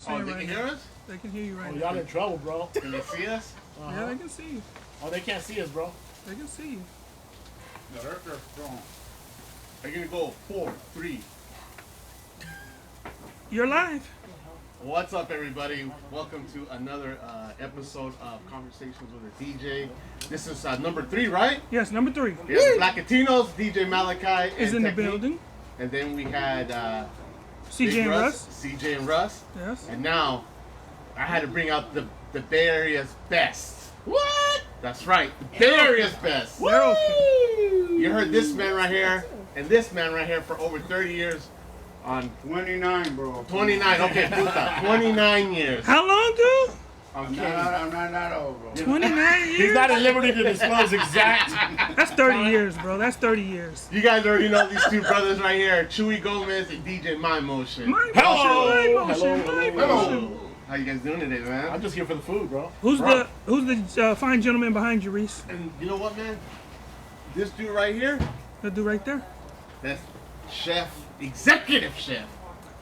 saying they right can now. hear us? They can hear you right now. Y'all in trouble, bro. Can they see us? Yeah, they can see you. Oh, they can't see us, bro. They can see you. No, they're strong. I'm gonna go 4, 3. You're live. What's up, everybody? Welcome to another episode of Conversations with a DJ. This is number 3, right? Yes, number 3. We have Black Latinos, DJ Malachi Is and in the Technique. building. And then we had CJ Big and Russ. CJ and Russ. Yes. And now I had to bring out the Bay Area's best. What? That's right, the Bay Area's best. They're okay. You heard this man right here and this man right here for over 30 years on 29, bro. 29. Okay, puta, 29 years. How long, dude? I'm not old, bro. 29 years? He's not at liberty to disclose exact. That's 30 years, bro. That's 30 years. You guys already know these two brothers right here, Chuy Gomez and DJ Mindmotion. Hello. Mindmotion. How you guys doing today, man? I'm just here for the food, bro. Who's the fine gentleman behind you, Reese? And you know what, man? This dude right here, That dude right there? that's chef, executive chef,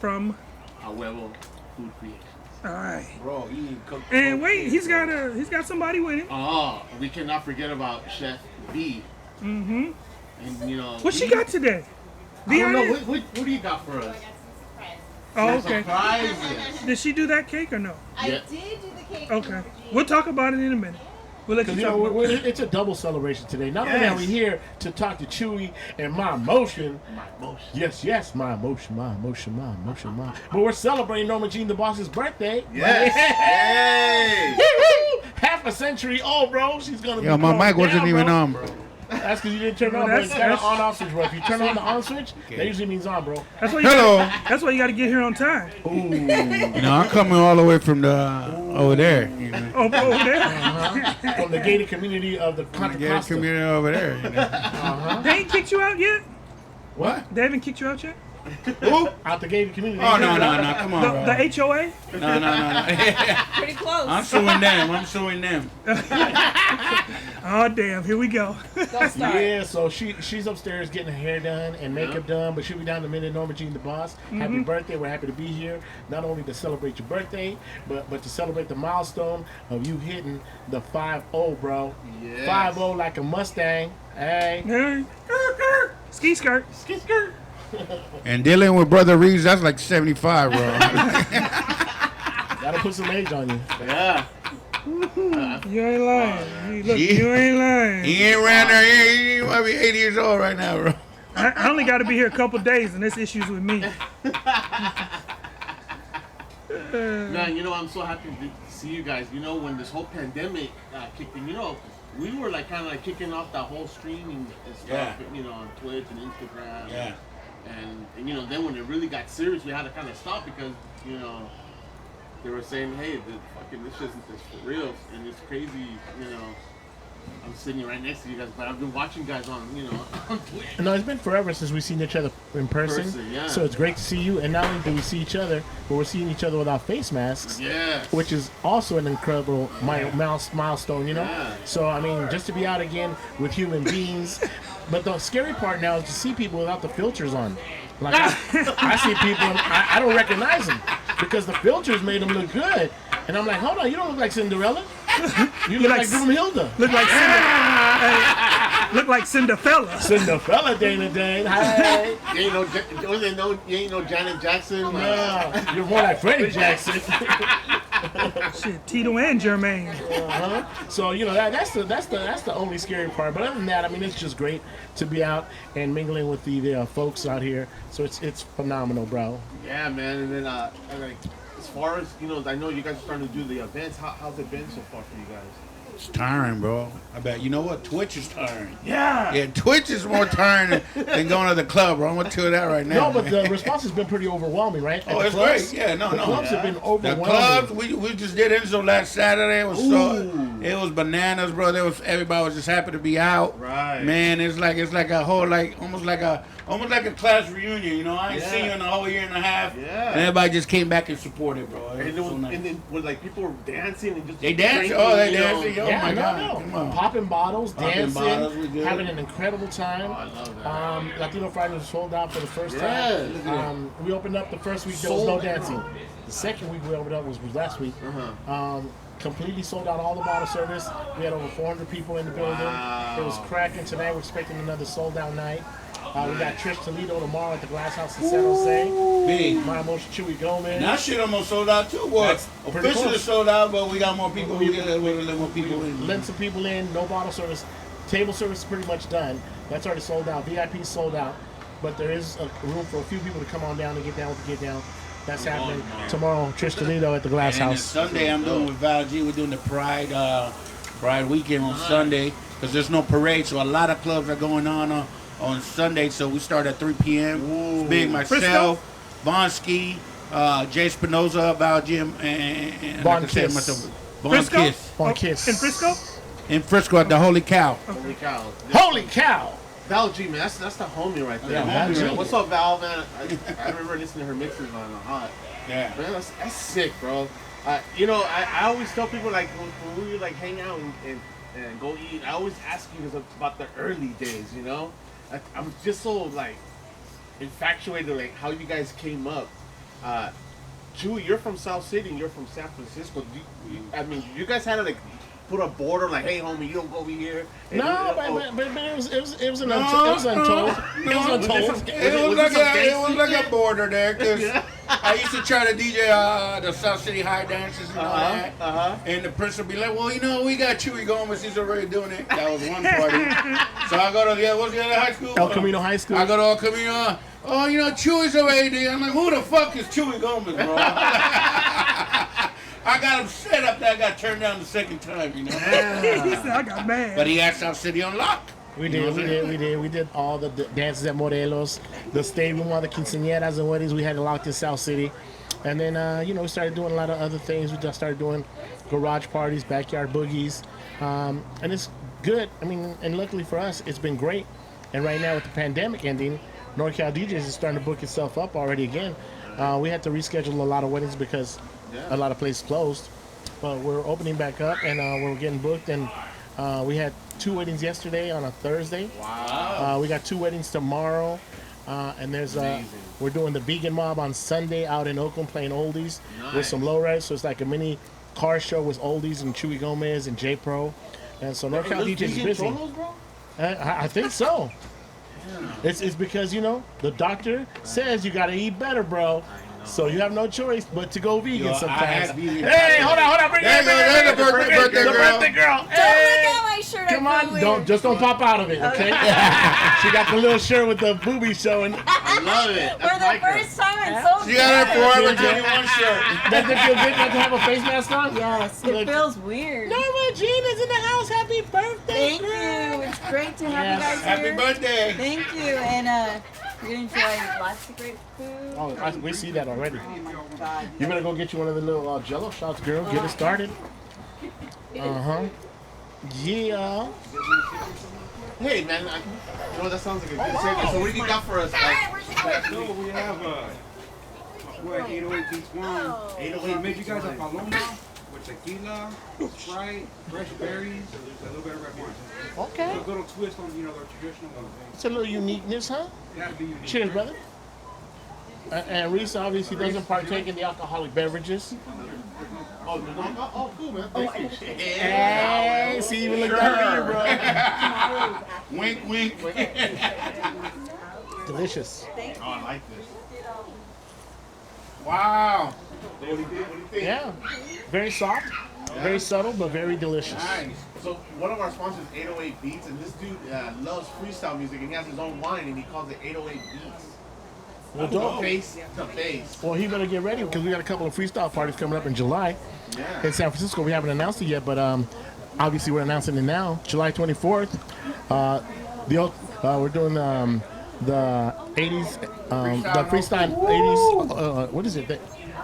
From. A Huevo Food Creations. All right. Bro, you need to cook. And wait, he's got somebody with him. Oh, we cannot forget about Chef B. Mm-hmm. And you know, What she got today? I don't know. What do you got for us? Oh, okay. Surprises. Did she do that cake or no? I Yeah. did do the cake. Okay. We'll talk about it in a minute. We'll let you Because, talk about it. it's a double celebration today. Not only are we here to talk to Chuy and my emotion. Yes, my emotion. But we're celebrating Norma Jean the Boss's birthday. Yes. Hey. Woo-hoo! Half a century old, bro. She's going to be Yo, my going mic wasn't down, even bro. on, bro. That's because you didn't turn it on, bro. It's got an on-off switch, bro. If you turn on the on switch, that usually means on, bro. That's why you Hello. That's why you got to get here on time. Ooh. You know, I'm coming all the way from the over there. You know, Over there. From the gated community of the Contra the Costa. community over there. You know. They ain't kicked you out yet? What? They haven't kicked you out yet? Who? Out the gated community. Oh no, come on, bro. The HOA? No. Pretty close. I'm suing them. Oh, damn. Here we go. Don't start. Yeah, so she's upstairs getting her hair done and makeup done, but she'll be down in a minute. Norma Jean the Boss. Happy birthday. We're happy to be here, not only to celebrate your birthday, but to celebrate the milestone of you hitting the 5-0, bro. Yes. 5-0 like a Mustang. Hey. Hey. Ski skirt. Skit skirt. And dealing with Brother Reeves, that's like 75, bro. That'll put some age on you. Yeah. You ain't lying. Look, Yeah. you ain't lying. He ain't around there. He might be 80 years old right now, bro. I only got to be here a couple days, and this issue's with me. Man, you know, I'm so happy to see you guys. You know, when this whole pandemic kicked in, you know, we were like kind of like kicking off that whole streaming and stuff, Yeah. you know, on Twitch and Instagram. Yeah. And you know, then when it really got serious, we had to kind of stop because, you know, they were saying, hey, this isn't this for real. And it's crazy, you know. I'm sitting right next to you guys, but I've been watching you guys on, you know, on Twitch. No, it's been forever since we've seen each other in person. Yeah. So it's great to see you. And not only do we see each other, but we're seeing each other without face masks. Yes. Which is also an incredible milestone, you know? Yeah. So, I mean, just to be out again with human beings. But the scary part now is to see people without the filters on. Like, I see people, and I don't recognize them because the filters made them look good. And I'm like, hold on, you don't look like Cinderella. You look like Broomhilda. Look like look like Cinderella. Cinderella, Dana Dane. Hey. You ain't no Janet Jackson. No, you're more like Freddie Jackson. Shit, Tito and Jermaine. So you know that's the only scary part. But other than that, I mean, it's just great to be out and mingling with the folks out here. So it's phenomenal, bro. Yeah, man. And then and like as far as you know, I know you guys are starting to do the events. How's it been so far for you guys? It's tiring, bro. I bet. You know what? Twitch is tiring. Yeah. Yeah, Twitch is more tiring than going to the club, bro. I'm going to tell you that right now. No, but the response has been pretty overwhelming, right? Oh, At it's the clubs, great. Yeah, no. The clubs have been The overwhelming. clubs, we just did Enzo last Saturday. It was it was bananas, bro. Everybody was just happy to be out. Right. Man, it's like a whole almost like a class reunion. You know, I ain't seen you in a whole year and a half. Yeah. And everybody just came back and supported, bro. And, then when like people were dancing and just They dancing. drinking, Oh, they you know. dancing. Oh Yeah, my God. no. Come on. Popping bottles, Popping dancing, bottles, we good. having an incredible time. Oh, I love that. Latino Friday was sold out for the first Yes. time. We opened up the first week, there was no dancing. The second week we opened up was last week. Completely sold out all the bottle service. We had over 400 people in the building. It was cracking tonight. We're expecting another sold out night. We got Trish Toledo tomorrow at the Glass House in San Jose. Big. Mindmotion, Chuy Gomez. And that shit almost sold out too, boy. pretty Officially close. sold out, but we got more people. We got a little more people in. Let some people in. No bottle service. Table service is pretty much done. That's already sold out. VIP sold out. But there is a room for a few people to come on down and get down with the get down. That's happening tomorrow. Trish Toledo at the Glass And House. Sunday, I'm doing with Val G. We're doing the Pride weekend on Sunday because there's no parade, so a lot of clubs are going on Sunday. So we start at 3 p.m. It's big. Myself, Bonsky, Jay Spinoza, Val G, and Bon like I said, Kiss. myself, Bon Frisco? Kiss. Bon Kiss. In Frisco? In Frisco at the Holy Cow. Holy cow. Holy cow! Val G, man, that's the homie right there. Yeah, Val G. What's up, Val, man? I remember listening to her mixes on Hot. Yeah. Man, that's sick, bro. You know, I always tell people, like, when we like hang out and go eat, I always ask you guys about the early days, you know? I'm just so, like, infatuated, like, how you guys came up. Chewy, you're from South City and you're from San Francisco. I mean, you guys had to, like, put a border, like, hey, homie, you don't go over here. And No, but it was untold. It was untold. It was like a border there because I used to try to DJ the South City high dances and all that. And the prince would be like, well, you know, we got Chuy Gomez. He's already doing it. That was one party. So I go to what's the other high school? El Camino High School. I go to El Camino. Oh, you know, Chuy's already there. I'm like, who the fuck is Chuy Gomez, bro? I got him set up that I got turned down the second time, you know. He said, I got mad. But he had South City on lock. We did all the dances at Morelos, the stadium, all the quinceañeras and weddings we had locked in South City. And then, we started doing a lot of other things. We just started doing garage parties, backyard boogies. And it's good. I mean, and luckily for us, it's been great. And right now with the pandemic ending, NorCal DJs is starting to book itself up already again. We had to reschedule a lot of weddings because a lot of places closed. But we're opening back up and we're getting booked. And we had 2 weddings yesterday on a Thursday. Wow. We got 2 weddings tomorrow. And there's we're doing the Vegan Mob on Sunday out in Oakland playing oldies with some lowriders. So it's like a mini car show with oldies and Chuy Gomez and J Pro. And so NorCal DJs is busy. Cholos, bro? I think so. It's because, the doctor says you got to eat better, bro. So you have no choice but to go vegan sometimes. Hey, hold on. Bring There's the birthday girl. Hey. Look at my shirt. Come on, don't pop out of it, okay? She got the little shirt with the boobies showing. I love it. For the first time in so She got her Forever Yeah. 21 shirt. Does it feel good not to have a face mask on? Yes, it feels weird. Norma Jean is in the house. Happy birthday, Thank you. It's great to have Yes. you guys Happy here. birthday. Thank you. And you're going to enjoy lots of great food. Oh, we see that already. Oh my God. You better go get you one of the little Jello shots, girl. Get it started. Yeah. Hey, man, that sounds like a good segment. So what do you got for us? So we have we're at 808 Beach One. 808 made you guys a paloma with tequila, Sprite, fresh berries, a little bit of red wine. Okay. A little twist on their traditional thing. It's a little uniqueness, huh? Gotta be unique. Cheers, brother. And Reese obviously doesn't partake in the alcoholic beverages. Oh, cool, man. Thank you. Hey, see, even look at me, bro. Wink, wink. Delicious. Oh, I like this. Wow. What do you think? Yeah. Very soft, very subtle, but very delicious. Nice. So one of our sponsors is 808 Beats, and this dude loves freestyle music, and he has his own wine, and he calls it 808 Beats. Well, The dope. face to face. Well, he better get ready because we got a couple of freestyle parties coming up in July Yeah. in San Francisco. We haven't announced it yet, but obviously we're announcing it now. July 24th. We're doing the 80s, the freestyle 80s. What is it? The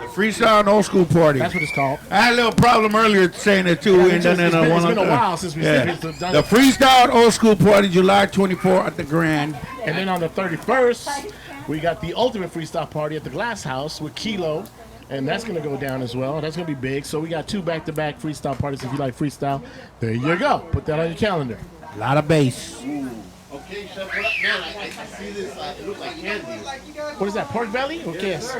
freestyle and old school party. That's what it's called. I had a little problem earlier saying it too. We ain't done it on It's one been a while since we yeah. done The it. freestyle and old school party, July 24th at the Grand. And then on the 31st, we got the ultimate freestyle party at the Glass House with Kilo. And that's going to go down as well. That's going to be big. So we got 2 back-to-back freestyle parties if you like freestyle. There you go. Put that on your calendar. A lot of bass. Okay, Chef, what up? Man, I see this. It looks like candy. What is that, pork belly or kiss?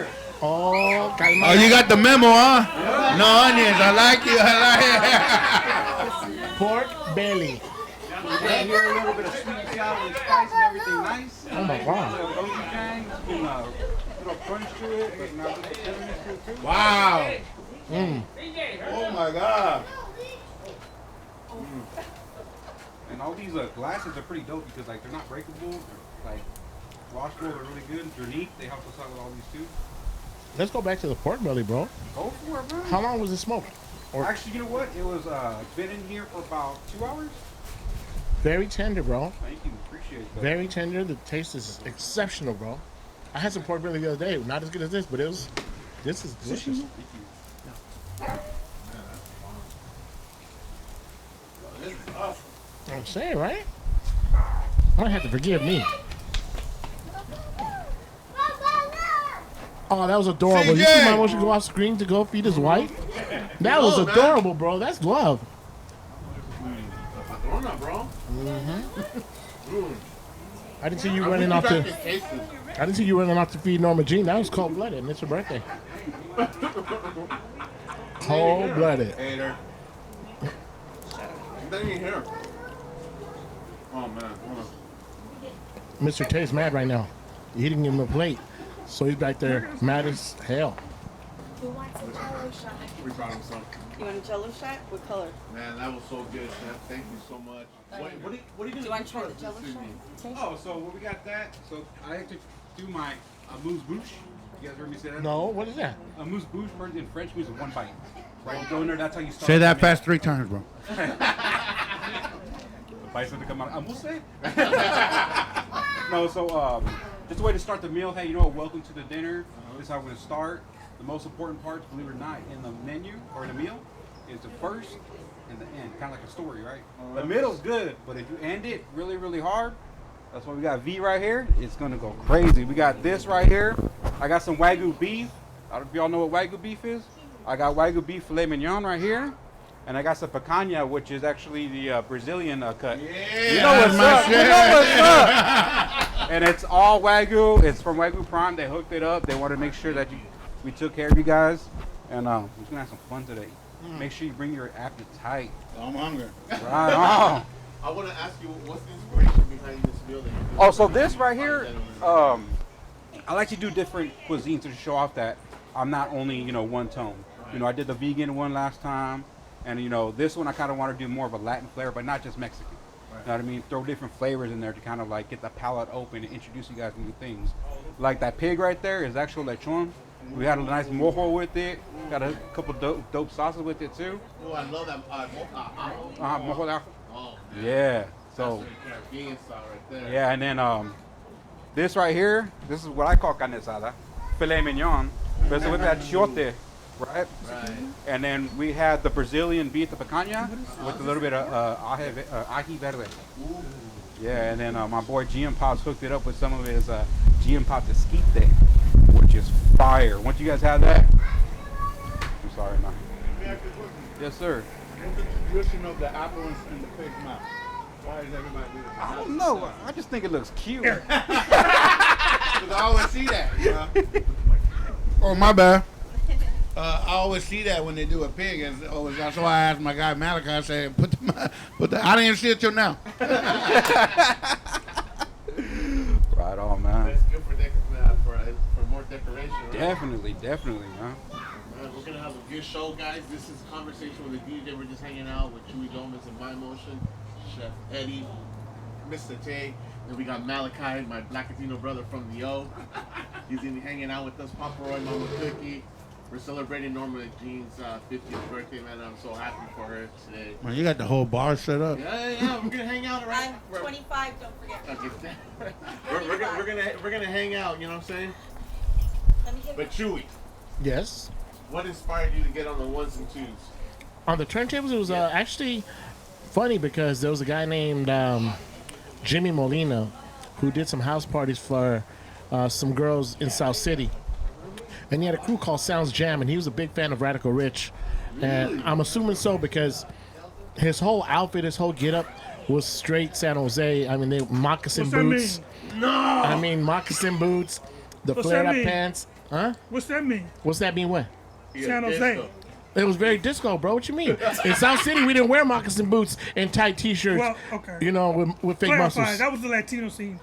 Oh, Oh, you got the memo, huh? No onions. I like you. pork belly. Right here, a little bit of sweet and sour and spice and everything nice. Oh my God. A little gochujang, little crunch to it, but not a little bitterness to it too. Wow. Mm. Oh my God. And all these glasses are pretty dope because like they're not breakable. They're, like washable, they're really good. They're neat. They help us out with all these too. Let's go back to the pork belly, bro. Go for it, bro. How long was it smoked? Or Actually, you know what? It was been in here for about 2 hours. very tender, bro. Thank you, appreciate that. Very tender. The taste is exceptional, bro. I had some pork belly the other day. Not as good as this, but this is delicious. Thank you. I'm saying, right? I might have to forgive me. Oh, that was adorable. You see my motion go off screen to go feed his wife? That was adorable, bro. That's love. Bro. I didn't see you running off to. I didn't see you running off to feed Norma Jean. That was cold blooded, and it's her birthday. Cold blooded. Hater. Not even here. Oh man, hold on. Mr. Tay's mad right now. He didn't give him a plate, so he's back there mad as hell. Who wants a jello shot? We brought him some. You want a jello shot? What color? Man, that was so good, Chef. Thank you so much. What are you Do gonna you want to do try for the us jello this evening? shot? Oh, so we got that. So I have to do my amuse bouche. You guys heard me say that? No, what is that? Amuse bouche in French means one bite. Right? You go in there, that's how you start. Say that the fast 3 times, bro. Bites to come out. Amuse? No, so just a way to start the meal. Hey, you know what? Welcome to the dinner. This is how we're going to start. The most important parts, believe it or not, in the menu or in the meal is the first and the end. Kind of like a story, right? The middle's good, but if you end it really, really hard, that's why we got V right here. It's going to go crazy. We got this right here. I got some Wagyu beef. I don't know if y'all know what Wagyu beef is. I got Wagyu beef filet mignon right here. And I got some picanha, which is actually the Brazilian cut. Yeah, You know what's up. shit. You know what's up. And it's all Wagyu. It's from Wagyu Prime. They hooked it up. They want to make sure that we took care of you guys. And we're going to have some fun today. Make sure you bring your appetite. I'm hungry. Right on. I want to ask you, what's the inspiration behind this meal that you do? Oh, so this right here, I like to do different cuisines to show off that I'm not only, one tone. I did the vegan one last time. And, this one I kind of want to do more of a Latin flavor, but not just Mexican. You know what I mean? Throw different flavors in there to kind of like get the palate open and introduce you guys to new things. Like that pig right there is actual lechon. We had a nice mojo with it. Got a couple dope sauces with it too. Oh, I love that Mojo de ajo. Oh, Yeah. So, Caribbean style right there. yeah, and then this right here, this is what I call carne asada. Filet mignon. But it's with that chiote. Right? And then we had the Brazilian beef, the picanha, with a little bit of ají verde. Yeah, and then my boy GM Pops hooked it up with some of his GM Pop Esquite, which is fire. Once you guys have that, I'm sorry, man. Yes, sir. What's the tradition of the apple in the pig's mouth? Why does everybody do it? I don't know. I just think it looks cute. Because I always see that. Oh, my bad. I always see that when they do a pig, and that's why I asked my guy Malachi. I said, "Put the." I didn't see it till now. Right on, man. It's good for more decoration. Right? Definitely, man. We're gonna have a good show, guys. This is Conversation with a DJ. We're just hanging out with Chuy Gomez and Mindmotion, Chef Eddie, Mr. Tay. Then we got Malachi, my Black Latino brother from the O. He's gonna be hanging out with us. Papa Roy, Mama Cookie. We're celebrating Norma Jean's 50th birthday, man. I'm so happy for her today. Man, you got the whole bar set up. Yeah. We're gonna hang out around. I'm 25, don't forget. Okay. we're gonna hang out. You know what I'm saying? Let me get But Chewy, Yes. what inspired you to get on the ones and twos? On the turntables, it was actually funny because there was a guy named Jimmy Molina who did some house parties for some girls in South City. And he had a crew called Sounds Jam, and he was a big fan of Radical Rich. And I'm assuming so because his whole outfit, his whole getup was straight San Jose. I mean, they moccasin What's that boots. mean? I mean, moccasin boots, the What's flared that up mean? pants. Huh? What's that mean? What's that mean? What? San Jose. It was very disco, bro. What you mean? In South City, we didn't wear moccasin boots and tight T-shirts. Well, okay. You know, with fake Clarify, muscles. that was the Latino scene.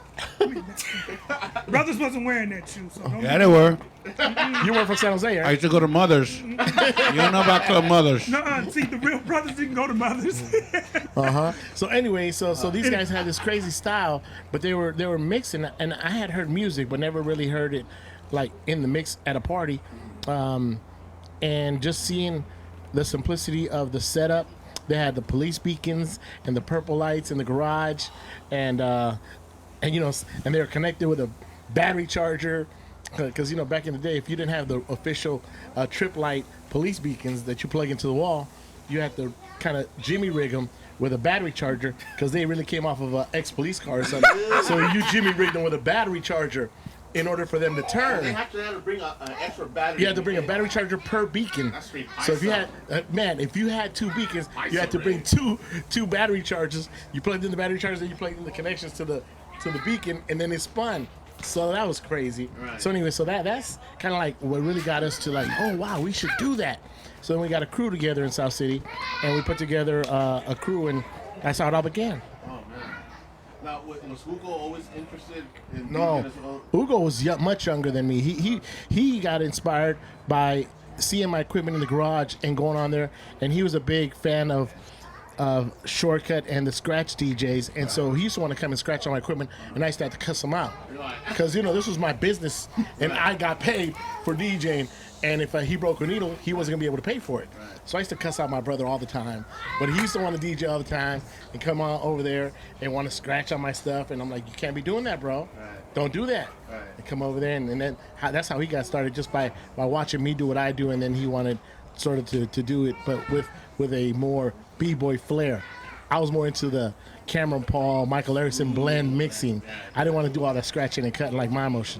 Brothers wasn't wearing that shoe, so don't Yeah, they were. You were from San Jose, I right? used to go to Mothers. You don't know about Club Mothers. Nuh-uh. See, the real brothers didn't go to mothers. So anyway, so these guys had this crazy style, but they were mixing, and I had heard music, but never really heard it like in the mix at a party. And just seeing the simplicity of the setup, they had the police beacons and the purple lights in the garage, and you know, and they were connected with a battery charger, because you know, back in the day, if you didn't have the official trip light police beacons that you plug into the wall, you had to kind of jimmy rig them with a battery charger, because they really came off of an ex-police car or something. So you jimmy rigged them with a battery charger in order for them to turn. They have to bring an extra battery. You had to bring a battery charger per beacon. That's straight So if you bicep. had, if you had 2 beacons, you had to bring two battery chargers. You plugged in the battery chargers, then you plugged in the connections to the beacon, and then it spun. So that was crazy. Right. So anyway, so that's kind of like what really got us to like, oh wow, we should do that. So then we got a crew together in South City, and we put together a crew, and that's how it all began. Oh man. Now, was Hugo always interested in No, DJing as well? Hugo was much younger than me. He got inspired by seeing my equipment in the garage and going on there, and he was a big fan of Shortcut and the scratch DJs, and so he used to want to come and scratch on my equipment, and I used to have to cuss him out because you know this was my business, and I got paid for DJing. And if he broke a needle, he wasn't gonna be able to pay for it. Right. So I used to cuss out my brother all the time. But he used to want to DJ all the time and come on over there and want to scratch on my stuff. And I'm like, you can't be doing that, bro. Right. Don't do that. Right. And come over there, and then that's how he got started, just by watching me do what I do. And then he wanted sort of to do it, but with a more b-boy flair. I was more into the Cameron Paul, Michael Erickson blend mixing. I didn't want to do all that scratching and cutting like Mindmotion.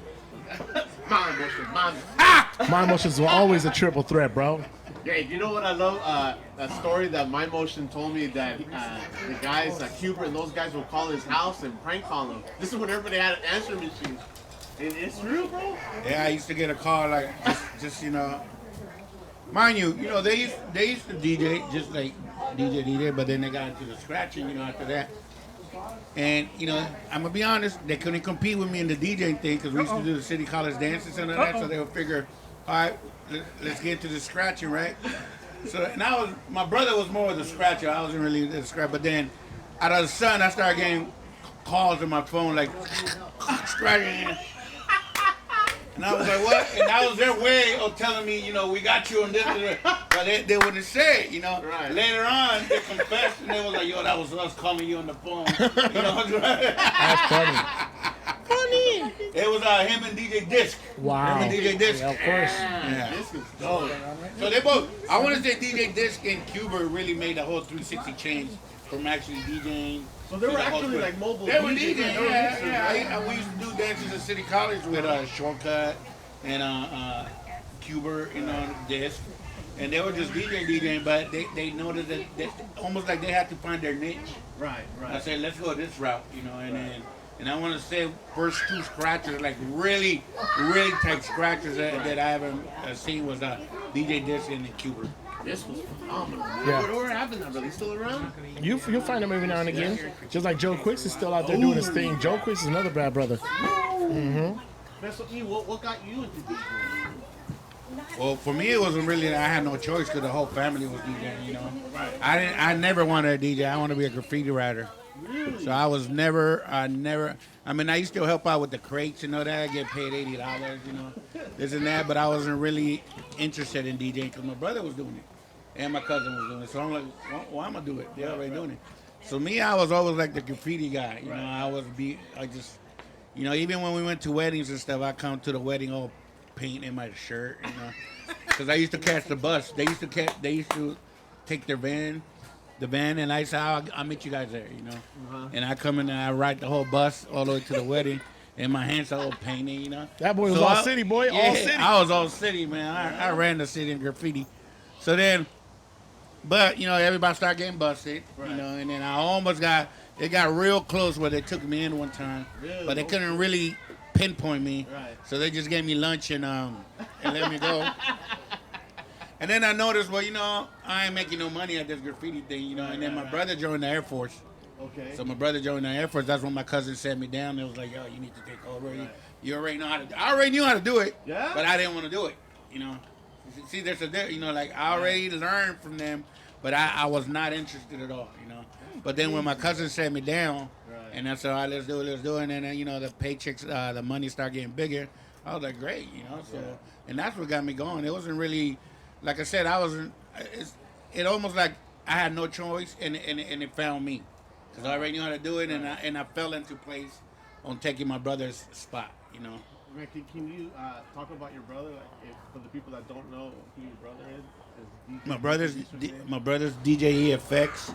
Mindmotions were always a triple threat, bro. Yeah, you know what I love? That story that Mindmotion told me that the guys, Cuber and those guys would call his house and prank call him. This is when everybody had an answering machine. And it's real, bro. Yeah, I used to get a call like just you know, mind you, they used to DJ just like DJ, but then they got into the scratching, after that. And I'm gonna be honest, they couldn't compete with me in the DJing thing because we used to do the city college dances and all that. So they would figure, all right, let's get to the scratching, right? So and my brother was more of the scratcher. I wasn't really the scratcher. But then out of the sun, I started getting calls on my phone like scratching. And I was like, what? And that was their way of telling me, we got you on this. But they wouldn't say it, Right. Later on, they confessed and they was like, yo, that was us calling you on the phone. That's funny. Funny. It was him and DJ Disc. Wow. Him and DJ Disc. Yeah, of course. Yeah. This is dope. So they both, I want to say DJ Disc and Cuba really made the whole 360 change from actually DJing. So they were actually like mobile They were DJs. DJing, yeah. We used to do dances at City College with Shortcut and Cuba, Disc. And they were just DJing, but they noticed that almost like they had to find their niche. Right. I said, let's go this route, and I want to say first 2 scratchers, like really, really tight scratchers that I haven't seen was DJ Disc and Cuba. This was phenomenal. Yeah. What happened now, brother? He's still around? You'll find him every now and again. Just like Joe Quicks is still out there doing his thing. Joe Quicks is another bad brother. Mm-hmm. That's what got you into DJing? Well, for me, it wasn't really that I had no choice because the whole family was DJing, Right. I never wanted a DJ. I wanted to be a graffiti writer. Really? So I used to help out with the crates and all that. I get paid $80, this and that. But I wasn't really interested in DJing because my brother was doing it and my cousin was doing it. So I'm like, why am I do it? They're already doing it. So me, I was always like the graffiti guy. Even when we went to weddings and stuff, I come to the wedding all paint in my shirt, because I used to catch the bus. They used to take their van, and I said, I'll meet you guys there, And I come in and I ride the whole bus all the way to the wedding, and my hands are all painted, That boy was all city, boy, yeah, all city. I was all city, man. I ran the city in graffiti. So then, but everybody started getting busted, and then I almost it got real close where they took me in one time, but they couldn't really pinpoint me. Right. So they just gave me lunch and let me go. And then I noticed, well, I ain't making no money at this graffiti thing, and then my brother joined the Air Force. Okay. So my brother joined the Air Force. That's when my cousin sat me down. It was like, yo, you need to take over. Right. You already know how to. I already knew how to do it. Yeah? But I didn't want to do it. See, there's like I already learned from them, but I was not interested at all. But then when my cousin sat me down, and I said, all right, let's do it. And then the paychecks, the money started getting bigger. I was like, great, So, and that's what got me going. It wasn't really, like I said, I wasn't. It almost like I had no choice, and it found me, because I already knew how to do it, and I fell into place on taking my brother's spot. Rick, can you talk about your brother? Like, for the people that don't know who your brother is? My brother's DJ EFX.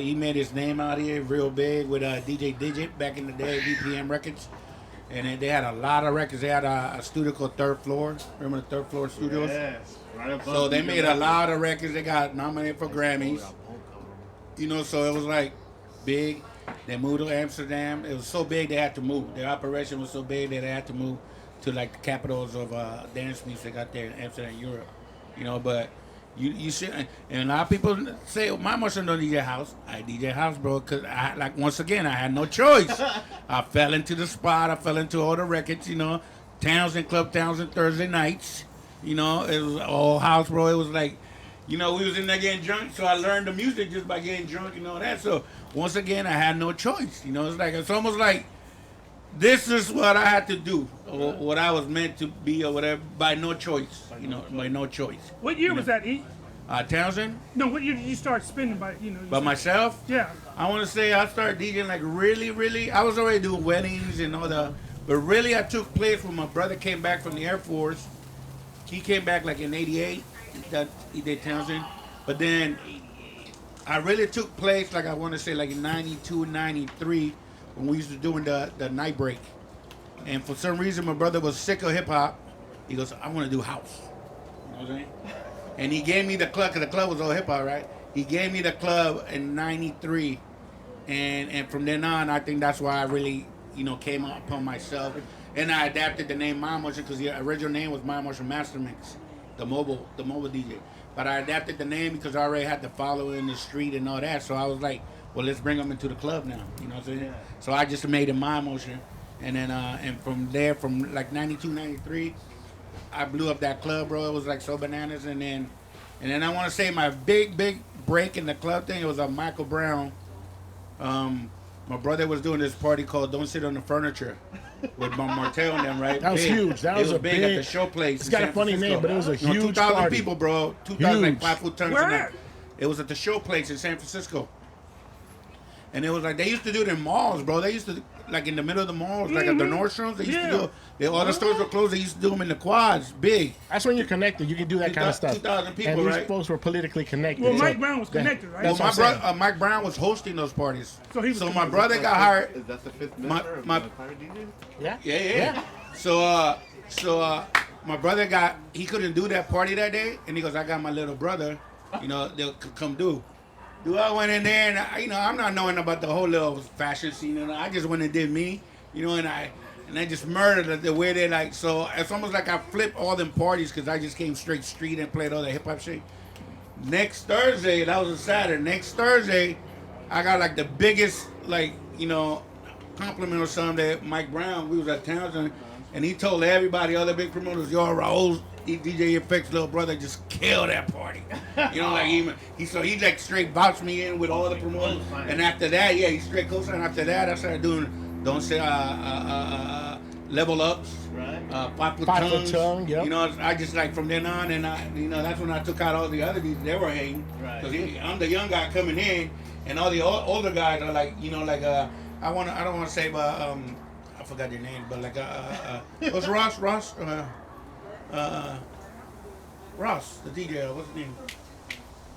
He made his name out here real big with DJ Digit back in the day, BPM Records. And they had a lot of records. They had a studio called Third Floor. Remember the Third Floor Studios? Yes. Right above So they made a lot of records. They got nominated for Grammys. So it was like big. They moved to Amsterdam. It was so big they had to move. Their operation was so big that they had to move to like the capitals of dance music out there in Amsterdam, Europe. But you should. And a lot of people say, my Mindmotion don't DJ house. I DJ house, bro, because once again, I had no choice. I fell into the spot. I fell into all the records, Townsend, Club Townsend, Thursday nights. It was all house, bro. It was like, we was in there getting drunk, so I learned the music just by getting drunk and all that. So once again, I had no choice. It's almost like this is what I had to do, or what I was meant to be, or whatever, by no choice. By no choice. What year was that, E? Townsend? No, what year did you start spinning by, By myself? Yeah. I want to say I started DJing like really. I was already doing weddings and all that, but really I took place when my brother came back from the Air Force. He came back like in '88. He did Townsend, but then I really took place like I want to say like in '92, '93 when we used to doing the night break. And for some reason my brother was sick of hip hop. He goes, I want to do house. You know what I'm saying? And he gave me the club, because the club was all hip hop, right? He gave me the club in '93, and from then on, I think that's why I really, came upon myself, and I adapted the name Mindmotion, because the original name was Mindmotion Master Mix, the mobile DJ. But I adapted the name because I already had the following in the street and all that, so I was like, well, let's bring them into the club now. You know what I'm saying? Yeah. So I just made it Mindmotion, and then and from there, from like '92, '93. I blew up that club, bro. It was like so bananas, and then I want to say my big break in the club thing. It was a Michael Brown. My brother was doing this party called "Don't Sit on the Furniture" with Martell and them, right? That was huge. That was a big at the show place. It's got a funny name, but it was a huge 2,000 party. people, bro. 2,000 like 5 foot tons. Where at? It was at the show place in San Francisco. And it was like, they used to do it in malls, bro. They used to, like in the middle of the malls, like at the Nordstroms, they used to do it. All the stores were closed, they used to do them in the quads, big. That's when you're connected. You can do that kind of stuff. 2,000 people, and these right? folks were politically connected. Well, Mike Brown was connected, right? Well, That's my what I'm brother, Mike Brown was hosting those parties. So he was my connected. brother got hired. Is that the fifth My- member of my- the Pirate DJs? Yeah. Yeah. So my brother he couldn't do that party that day, and he goes, I got my little brother, they'll come do. I went in there, and I'm not knowing about the whole little fashion scene, I just went and did me, and I just murdered the way they like. So it's almost like I flipped all them parties because I just came straight street and played all the hip hop shit. Next Thursday, that was a Saturday. Next Thursday, I got like the biggest compliment or something that Mike Brown. We was at Townsend, and he told everybody, other big promoters, yo, Raul's DJ Effect's little brother just killed that party. He like straight vouched me in with all the promoters. And after that, he straight co-signed. After that, I started doing Don't Say Level Ups, Right. 5 Foot 5 Foot Tongues. Tongue, yep. I just like from then on, and that's when I took out all the other DJs. They were hating. Right. Because I'm the young guy coming in, and all the older guys are like, I don't want to say, but I forgot your name, but like what's Ross, the DJ, what's his name?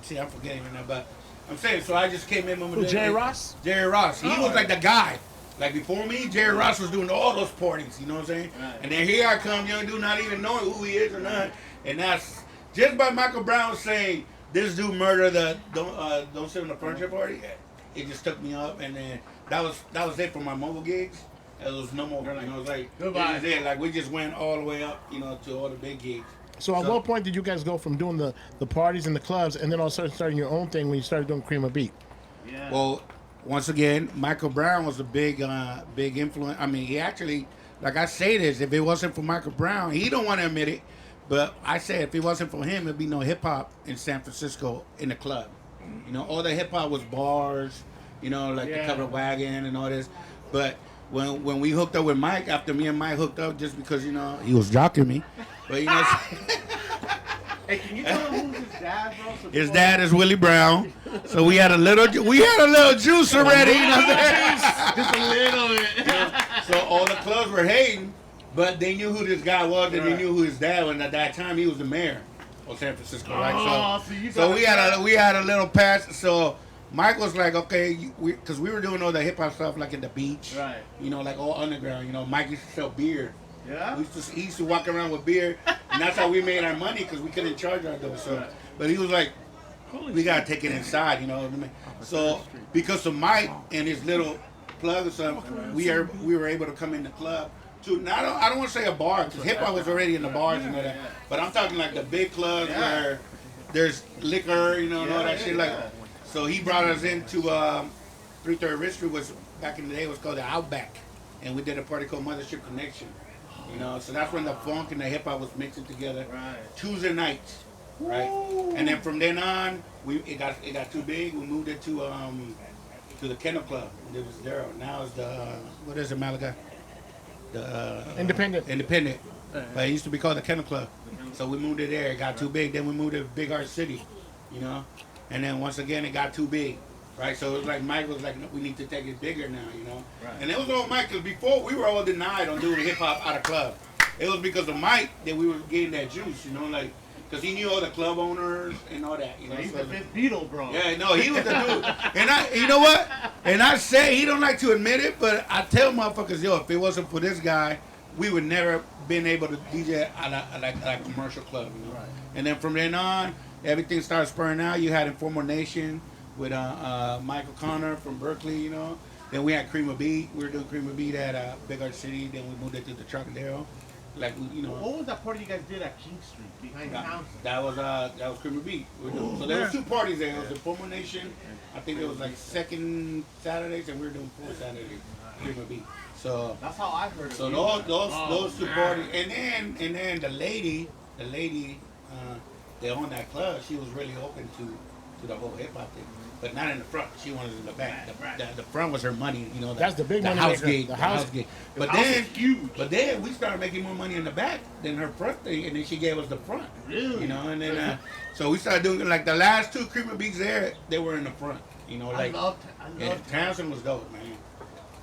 See, I'm forgetting right now, but I'm saying, so I just came in with Jerry Ross? Jerry Ross. He was like the guy. Like before me, Jerry Ross was doing all those parties, you know what I'm saying? Right. And then here I come, young dude, not even knowing who he is or not. And that's just by Michael Brown saying, this dude murdered the Don't Sit on the Furniture party. It just took me up, and then that was it for my mobile gigs. It was no more. You know, it's like Goodbye. it was it. Like we just went all the way up, you know, to all the big gigs. So at what point did you guys go from doing the parties and the clubs, and then all of a sudden starting your own thing when you started doing Cream of Beat? Yeah. Well, once again, Michael Brown was a big influence. I mean, he actually, like I say this, if it wasn't for Michael Brown, he don't want to admit it, but I say if it wasn't for him, there'd be no hip hop in San Francisco in the club. You know, all the hip hop was bars, you know, like the Covered Wagon and all this. But when we hooked up with Mike, after me and Mike hooked up, just because, you know, he was jocking me, but you know. Hey, can you tell him who's his dad, bro? So his dad is Willie Brown, so we had a little juice already. You know what I'm saying? just a little bit. So all the clubs were hating, but they knew who this guy was, and they knew who his dad was. And at that time, he was the mayor of San Francisco, right? So we had a little pass. So Mike was like, okay, because we were doing all the hip hop stuff like in the beach, Right. You know, like all underground. You know, Mike used to sell beer. Yeah. He used to walk around with beer, and that's how we made our money because we couldn't charge our dough. So, but he was like, we gotta take it inside, you know what I mean? So because of Mike and his little plug or something, we were able to come in the club to I don't want to say a bar because hip hop was already in the bars and all that, but I'm talking like the big clubs where there's liquor, you know, and all that shit. Like, so he brought us into 330 Rich Street, was back in the day it was called the Outback, and we did a party called Mothership Connection. You know, so that's when the funk and the hip hop was mixing together. Right. Tuesday nights, right? And then from then on, it got too big. We moved it to the Kennel Club. It was there. Now it's the what is it, Malaga? The Independent. But it used to be called the Kennel Club. So we moved it there. It got too big. Then we moved it to Big Art City. You know, and then once again it got too big. Right, so it was like Mike was like, no, we need to take it bigger now, you know. Right. And it was all Mike, because before we were all denied on doing hip hop out of club. It was because of Mike that we were getting that juice, you know, like, because he knew all the club owners and all that, you know. He's so the fifth Beatle, bro. Yeah, no, he was the dude. And you know what? And I say he don't like to admit it, but I tell motherfuckers, yo, if it wasn't for this guy, we would never been able to DJ at a commercial club, you know. Right. And then from then on, everything started spurring out. You had Informal Nation with Michael Connor from Berkeley, you know. Then we had Cream of Beat. We were doing Cream of Beat at Big Art City. Then we moved it to the Trocadero. Like, you know. What was that party you guys did at King Street behind the house? That was Cream of Beat. So there was 2 parties there. It was the Informal Nation. I think it was like second Saturdays, and we were doing 4 Saturdays. Cream of Beat. So that's how I heard it. So those 2 parties, and then the lady, that owned that club, she was really open to the whole hip hop thing. But not in the front. She wanted it in the back. The front was her money, you know. That's the big money house maker. gig. The house gig. But then we started making more money in the back than her front thing, and then she gave us the front. Really? You know, and then so we started doing like the last 2 Cream of Beats there. They were in the front. You know, like I love Townsend was dope, man.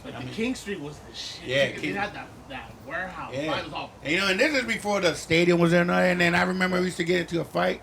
But the King Street was the shit. Yeah, it had that warehouse. Yeah. It was all And, you know, and this is before the stadium was there, and then I remember we used to get into a fight.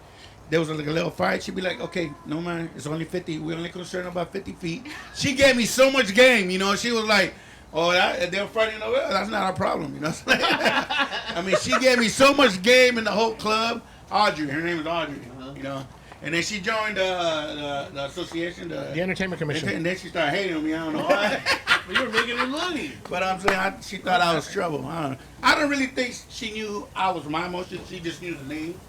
There was like a little fight. She'd be like, okay, no man, it's only 50. We're only concerned about 50 feet. She gave me so much game, you know. She was like, oh, they're fighting over there. That's not our problem, you know. I mean, she gave me so much game in the whole club. Audrey, her name is Audrey, you know. And then she joined the association, the Entertainment Commission. And then she started hating on me. I don't know why. But you were making her money. But I'm saying she thought I was trouble. I don't know. I don't really think she knew I was Mindmotion. She just knew the name.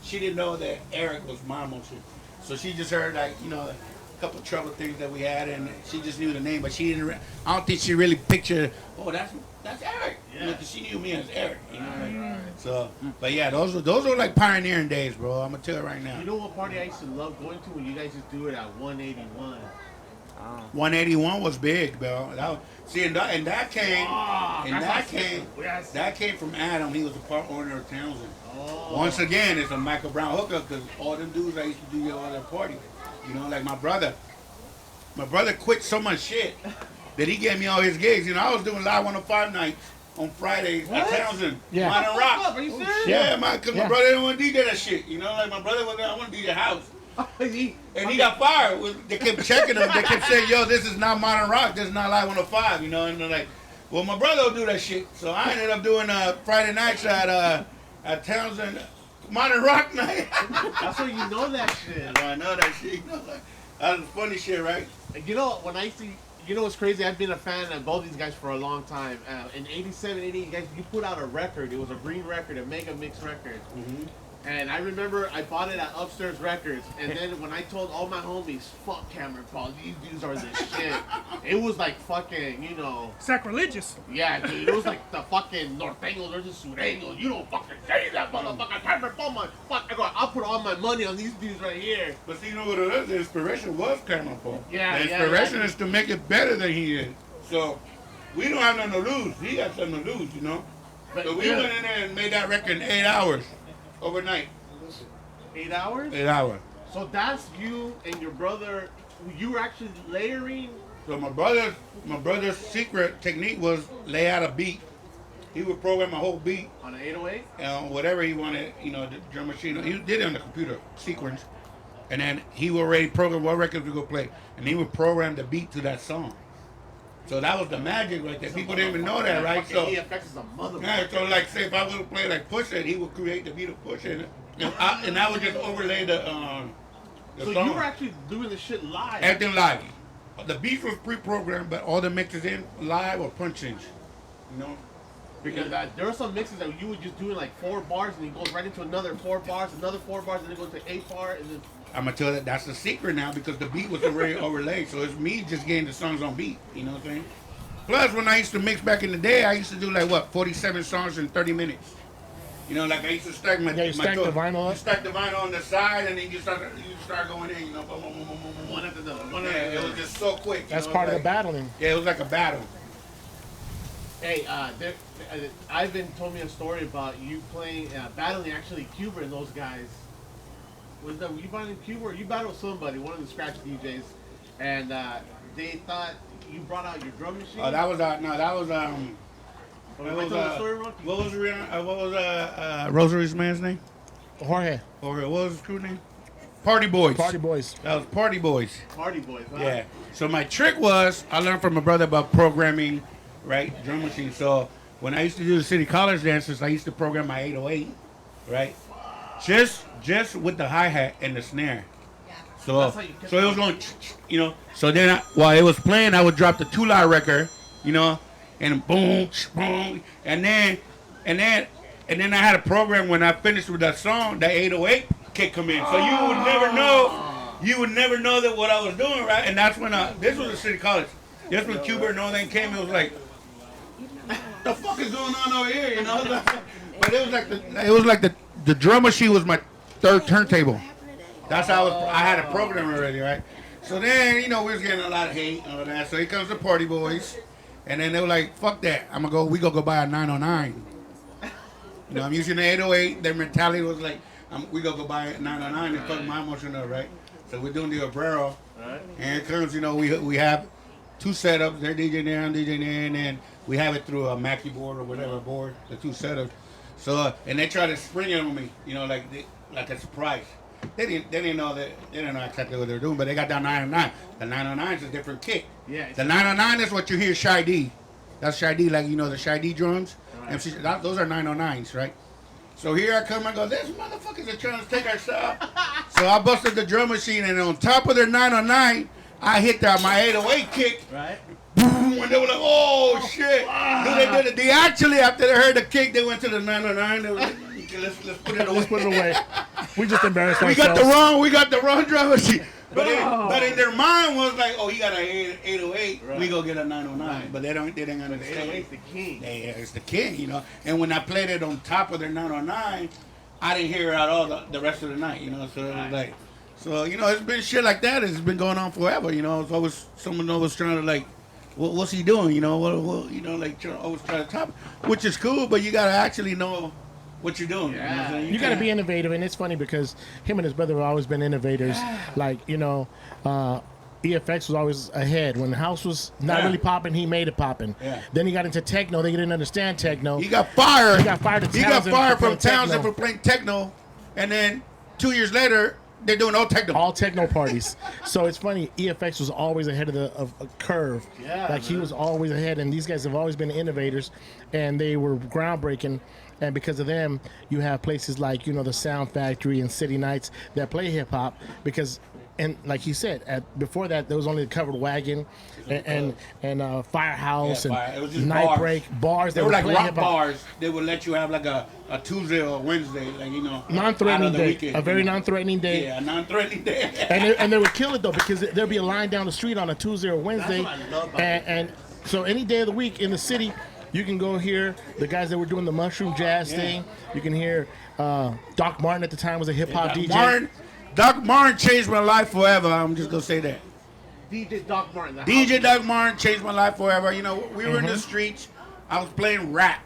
She didn't know that Eric was Mindmotion. So she just heard like, you know, a couple of trouble things that we had, and she just knew the name. But she didn't. I don't think she really pictured. Oh, that's Eric. Yeah. You know, 'cause she knew me as Eric. You know. Right. So, but yeah, those were like pioneering days, bro. I'm gonna tell you right now. You know what party I used to love going to when you guys just do it at 181. 181 was big, bro. That came from Adam. He was a part owner of Townsend. Oh. Once again, it's a Michael Brown hookup because all them dudes I used to do all their parties. You know, like my brother quit so much shit that he gave me all his gigs. You know, I was doing Live 105 nights on Fridays at Townsend. Yeah. Modern Rock. Are you serious? Yeah, because my brother didn't want to DJ that shit. You know, like my brother was, I want to DJ house. And he got fired. They kept checking him. They kept saying, yo, this is not Modern Rock. This is not Live 105. You know, and they're like, well, my brother will do that shit. So I ended up doing Friday nights at Townsend Modern Rock night. That's how you know that shit. I know that shit. You know, like, that's funny shit, right? You know, when I used to You know what's crazy? I've been a fan of both these guys for a long time. In 87, 88, guys, you put out a record. It was a green record, a mega mix record. And I remember I bought it at Upstairs Records. And then when I told all my homies, fuck Cameron Paul, these dudes are the shit. It was like fucking, you know. Sacrilegious. Yeah, dude. It was like the fucking Norteños versus Sureños. You don't fucking say that, motherfucker. Cameron Paul, my fuck. I go, I'll put all my money on these dudes right here. But see, you know what it is? The inspiration was Cameron Paul. Yeah, the inspiration is to make it better than he is. So we don't have nothing to lose. He got something to lose, you know. So we went in there and made that record in 8 hours overnight. 8 hours? 8 hours. So that's you and your brother. You were actually layering. So my brother's secret technique was lay out a beat. He would program a whole beat On an 808? Whatever he wanted, you know, the drum machine. He did it on the computer sequence, and then he would already program what records we go play, and he would program the beat to that song. So that was the magic right there. People didn't even know that, right? So EFX is a motherfucker. yeah, so like say if I would play like Push It, he would create the beat of Push It, and I would just overlay the So song. you were actually doing the shit live. Everything live. The beats was pre-programmed, but all the mixes in live or punch-ins. You know? Because there are some mixes that you would just do in like 4 bars and it goes right into another 4 bars, another 4 bars, and then it goes to 8 bars, and then. I'm gonna tell you that's the secret now because the beat was already overlaid, so it's me just getting the songs on beat. You know what I'm saying? Plus, when I used to mix back in the day, I used to do like what 47 songs in 30 minutes. You know, like I used to stack my you stack the vinyl up? You stack the vinyl on the side, and then you start going in. You know, boom, boom, boom, boom, boom, One after another. One yeah, after it another. was just so quick. You That's know, part of like, the battling. Yeah, it was like a battle. Hey, Ivan told me a story about you playing, battling actually Cuba and those guys. Were you battling Cuba or you battled somebody, one of the scratch DJs, and they thought you brought out your drum machine? Oh, that was What was Rosary's man's name? Jorge. Or what was his crew name? Party Boys. Party Boys. That was Party Boys. Party Boys, huh? Yeah. So my trick was I learned from my brother about programming, right, drum machine. So when I used to do the city college dances, I used to program my 808, right, just with the hi hat and the snare. So it was going, you know. So then while it was playing, I would drop the 2-line record, you know, and boom, boom, and then I had a program when I finished with that song, that 808 kick come in. So you would never know that what I was doing, right? And that's when this was a city college. That's when Cuba and all that came. It was like, the fuck is going on over here, you know? But it was like the drum machine was my third turntable. That's how I had a program already, right? So then, you know, we was getting a lot of hate and all that. So here comes the Party Boys. And then they were like, fuck that. We gonna go buy a 909. You know, I'm using the 808. Their mentality was like, we gonna go buy a 909 and fuck my emotion up, right? So we're doing the Obrero. And it comes, you know, we have 2 setups. They're DJing there, I'm DJing there, and then we have it through a Mackie board or whatever board, the 2 setups. So, and they try to spring it on me, you know, like a surprise. They didn't know exactly what they were doing, but they got that 909. The 909 is a different kick. Yeah. The 909 is what you hear Shy D. That's Shy D, like, you know, the Shy D drums. Right. Those are 909s, right? So here I come, I go, this motherfuckers are trying to take our stuff. So I busted the drum machine, and on top of their 909, I hit my 808 kick. Right. Boom, and they were like, oh, shit. They actually, after they heard the kick, they went to the 909. They were like, let's put it away. Let's put it away. We just embarrassed We ourselves. got the wrong drum machine. But in their mind was like, oh, he got an 808. Right. We go get a 909. Right. But they didn't understand. It's the king. It's the king, you know. And when I played it on top of their 909, I didn't hear it at all the rest of the night, you know. So it was like, you know, it's been shit like that. It's been going on forever, you know. It's always someone always trying to like, what's he doing, you know? What you know, like always try to top, which is cool, but you gotta actually know what you're doing. Yeah. You know you got to be innovative, and it's funny because him and his brother have always been innovators. Like, you know, EFX was always ahead. When the house was not really popping, he made it popping. Yeah. Then he got into techno. They didn't understand techno. He got fired. He got fired from Townsend for playing techno, and then 2 years later, they're doing all techno parties. So it's funny. EFX was always ahead of a curve. Yeah, like he was always ahead, and these guys have always been innovators, and they were groundbreaking. And because of them, you have places like, you know, the Sound Factory and City Nights that play hip hop, because and like he said, before that there was only the Covered Wagon and Firehouse Yeah, it was just and Night bars. Break bars. They were like playing rock hip-hop. bars. They would let you have like a Tuesday or a Wednesday, like out Non-threatening of the day, weekend, a very non-threatening day. Yeah, a non-threatening day. And they would kill it though, because there'd be a line down the street on a Tuesday or Wednesday, what I love about and so any day of the week in the city, you can go hear the guys that were doing the mushroom jazz thing. You can hear Doc Martin at the time was a hip hop DJ. Doc Martin changed my life forever. I'm just gonna say that. DJ Doc Martin. DJ Doc Martin changed my life forever. You know, we were in the streets. I was playing rap.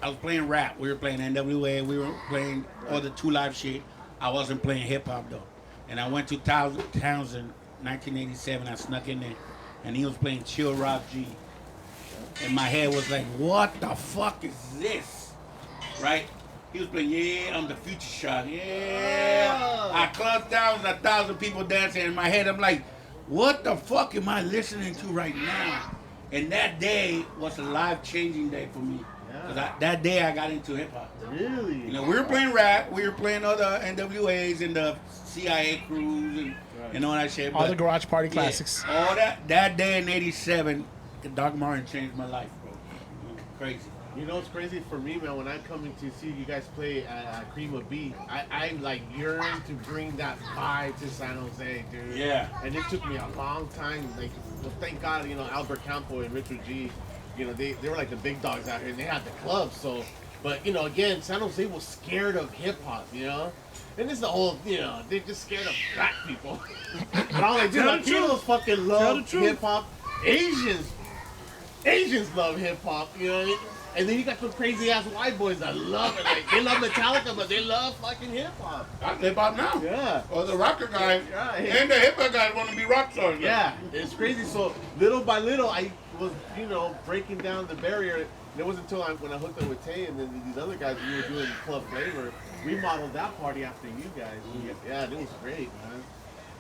We were playing NWA. We were playing all the 2 Live shit. I wasn't playing hip hop though. And I went to Townsend, 1987. I snuck in there, and he was playing Chill Rock G. And my head was like, what the fuck is this? Right? He was playing, yeah, I'm the Future Shock. Yeah. I clubbed thousands, 1,000 people dancing. In my head, I'm like, what the fuck am I listening to right now? And that day was a life-changing day for me. Because that day I got into hip-hop. Really? You know, we were playing rap. We were playing other NWAs and the CIA crews and all that shit. All but the garage party classics. all that day in '87, Doc Martin changed my life, bro. Crazy. You know what's crazy for me, man? When I'm coming to see you guys play at Cream of B, I like yearn to bring that vibe to San Jose, dude. Yeah. And it took me a long time. Like, well, thank God, you know, Albert Campo and Richard G, you know, they were like the big dogs out here, and they had the clubs. So, but you know, again, San Jose was scared of hip hop, you know. And it's the whole, you know, they're just scared of black people. But I'm like, dude, Latinos fucking love hip hop. Asians love hip hop, you know what I mean? And then you got some crazy ass white boys that love it. Like, they love Metallica, but they love fucking hip hop. That's hip hop now. Yeah. Or the rocker guys Yeah. and the hip hop guys want to be rock stars. now. Yeah, it's crazy. So little by little, I was, you know, breaking down the barrier. And it wasn't until when I hooked up with Tay and then these other guys, we were doing Club Flavor. We modeled that party after you guys. Yeah, it was great, man.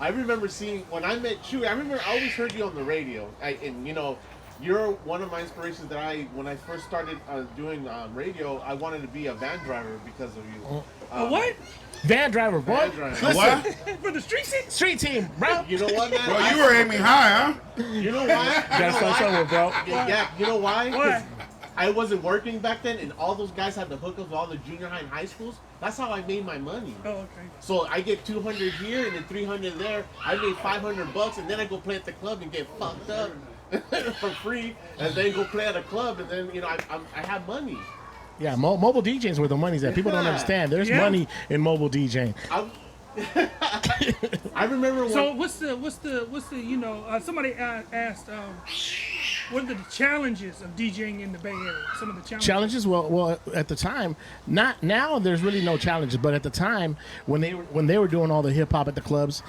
I remember seeing when I met Chuy. I always heard you on the radio, and you know. You're one of my inspirations that when I first started doing radio, I wanted to be a van driver because of you. What? Van driver, boy. Van driver. What? For the street team? Street team, bro. You know what, man? Well, you were aiming high, huh? You know why? Gotta start somewhere, bro. Yeah, you know why? 'Cause What? I wasn't working back then, and all those guys had the hookups with all the junior high and high schools. That's how I made my money. Oh, okay. So I get 200 here and then 300 there. I made $500, and then I go play at the club and get fucked up for free, and then go play at a club, and then, you know, I have money. Yeah, mobile DJs where the money's at. People don't Yeah. understand. There's Yeah. money in mobile DJing. I remember when. So what's the you know, somebody asked what are the challenges of DJing in the Bay Area? Some of the challenges. Well, at the time, not now. There's really no challenges, but at the time when they were doing all the hip hop at the clubs,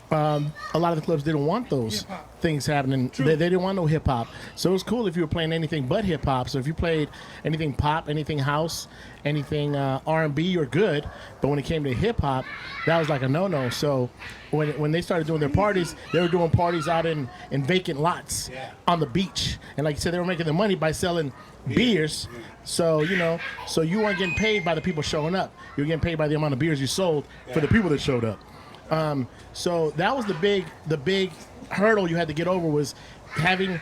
a lot of the clubs didn't want those Hip-hop. things happening. They didn't want no hip hop. So it was cool if you were playing anything but hip hop. So if you played anything pop, anything house, anything R&B, you're good. But when it came to hip hop, that was like a no-no. So when they started doing their parties, they were doing parties out in vacant lots on the beach. And like you said, they were making their money by selling beers. So, you know, so you weren't getting paid by the people showing up. You were getting paid by the amount of beers you sold for the people that showed up. So that was the big hurdle you had to get over, was having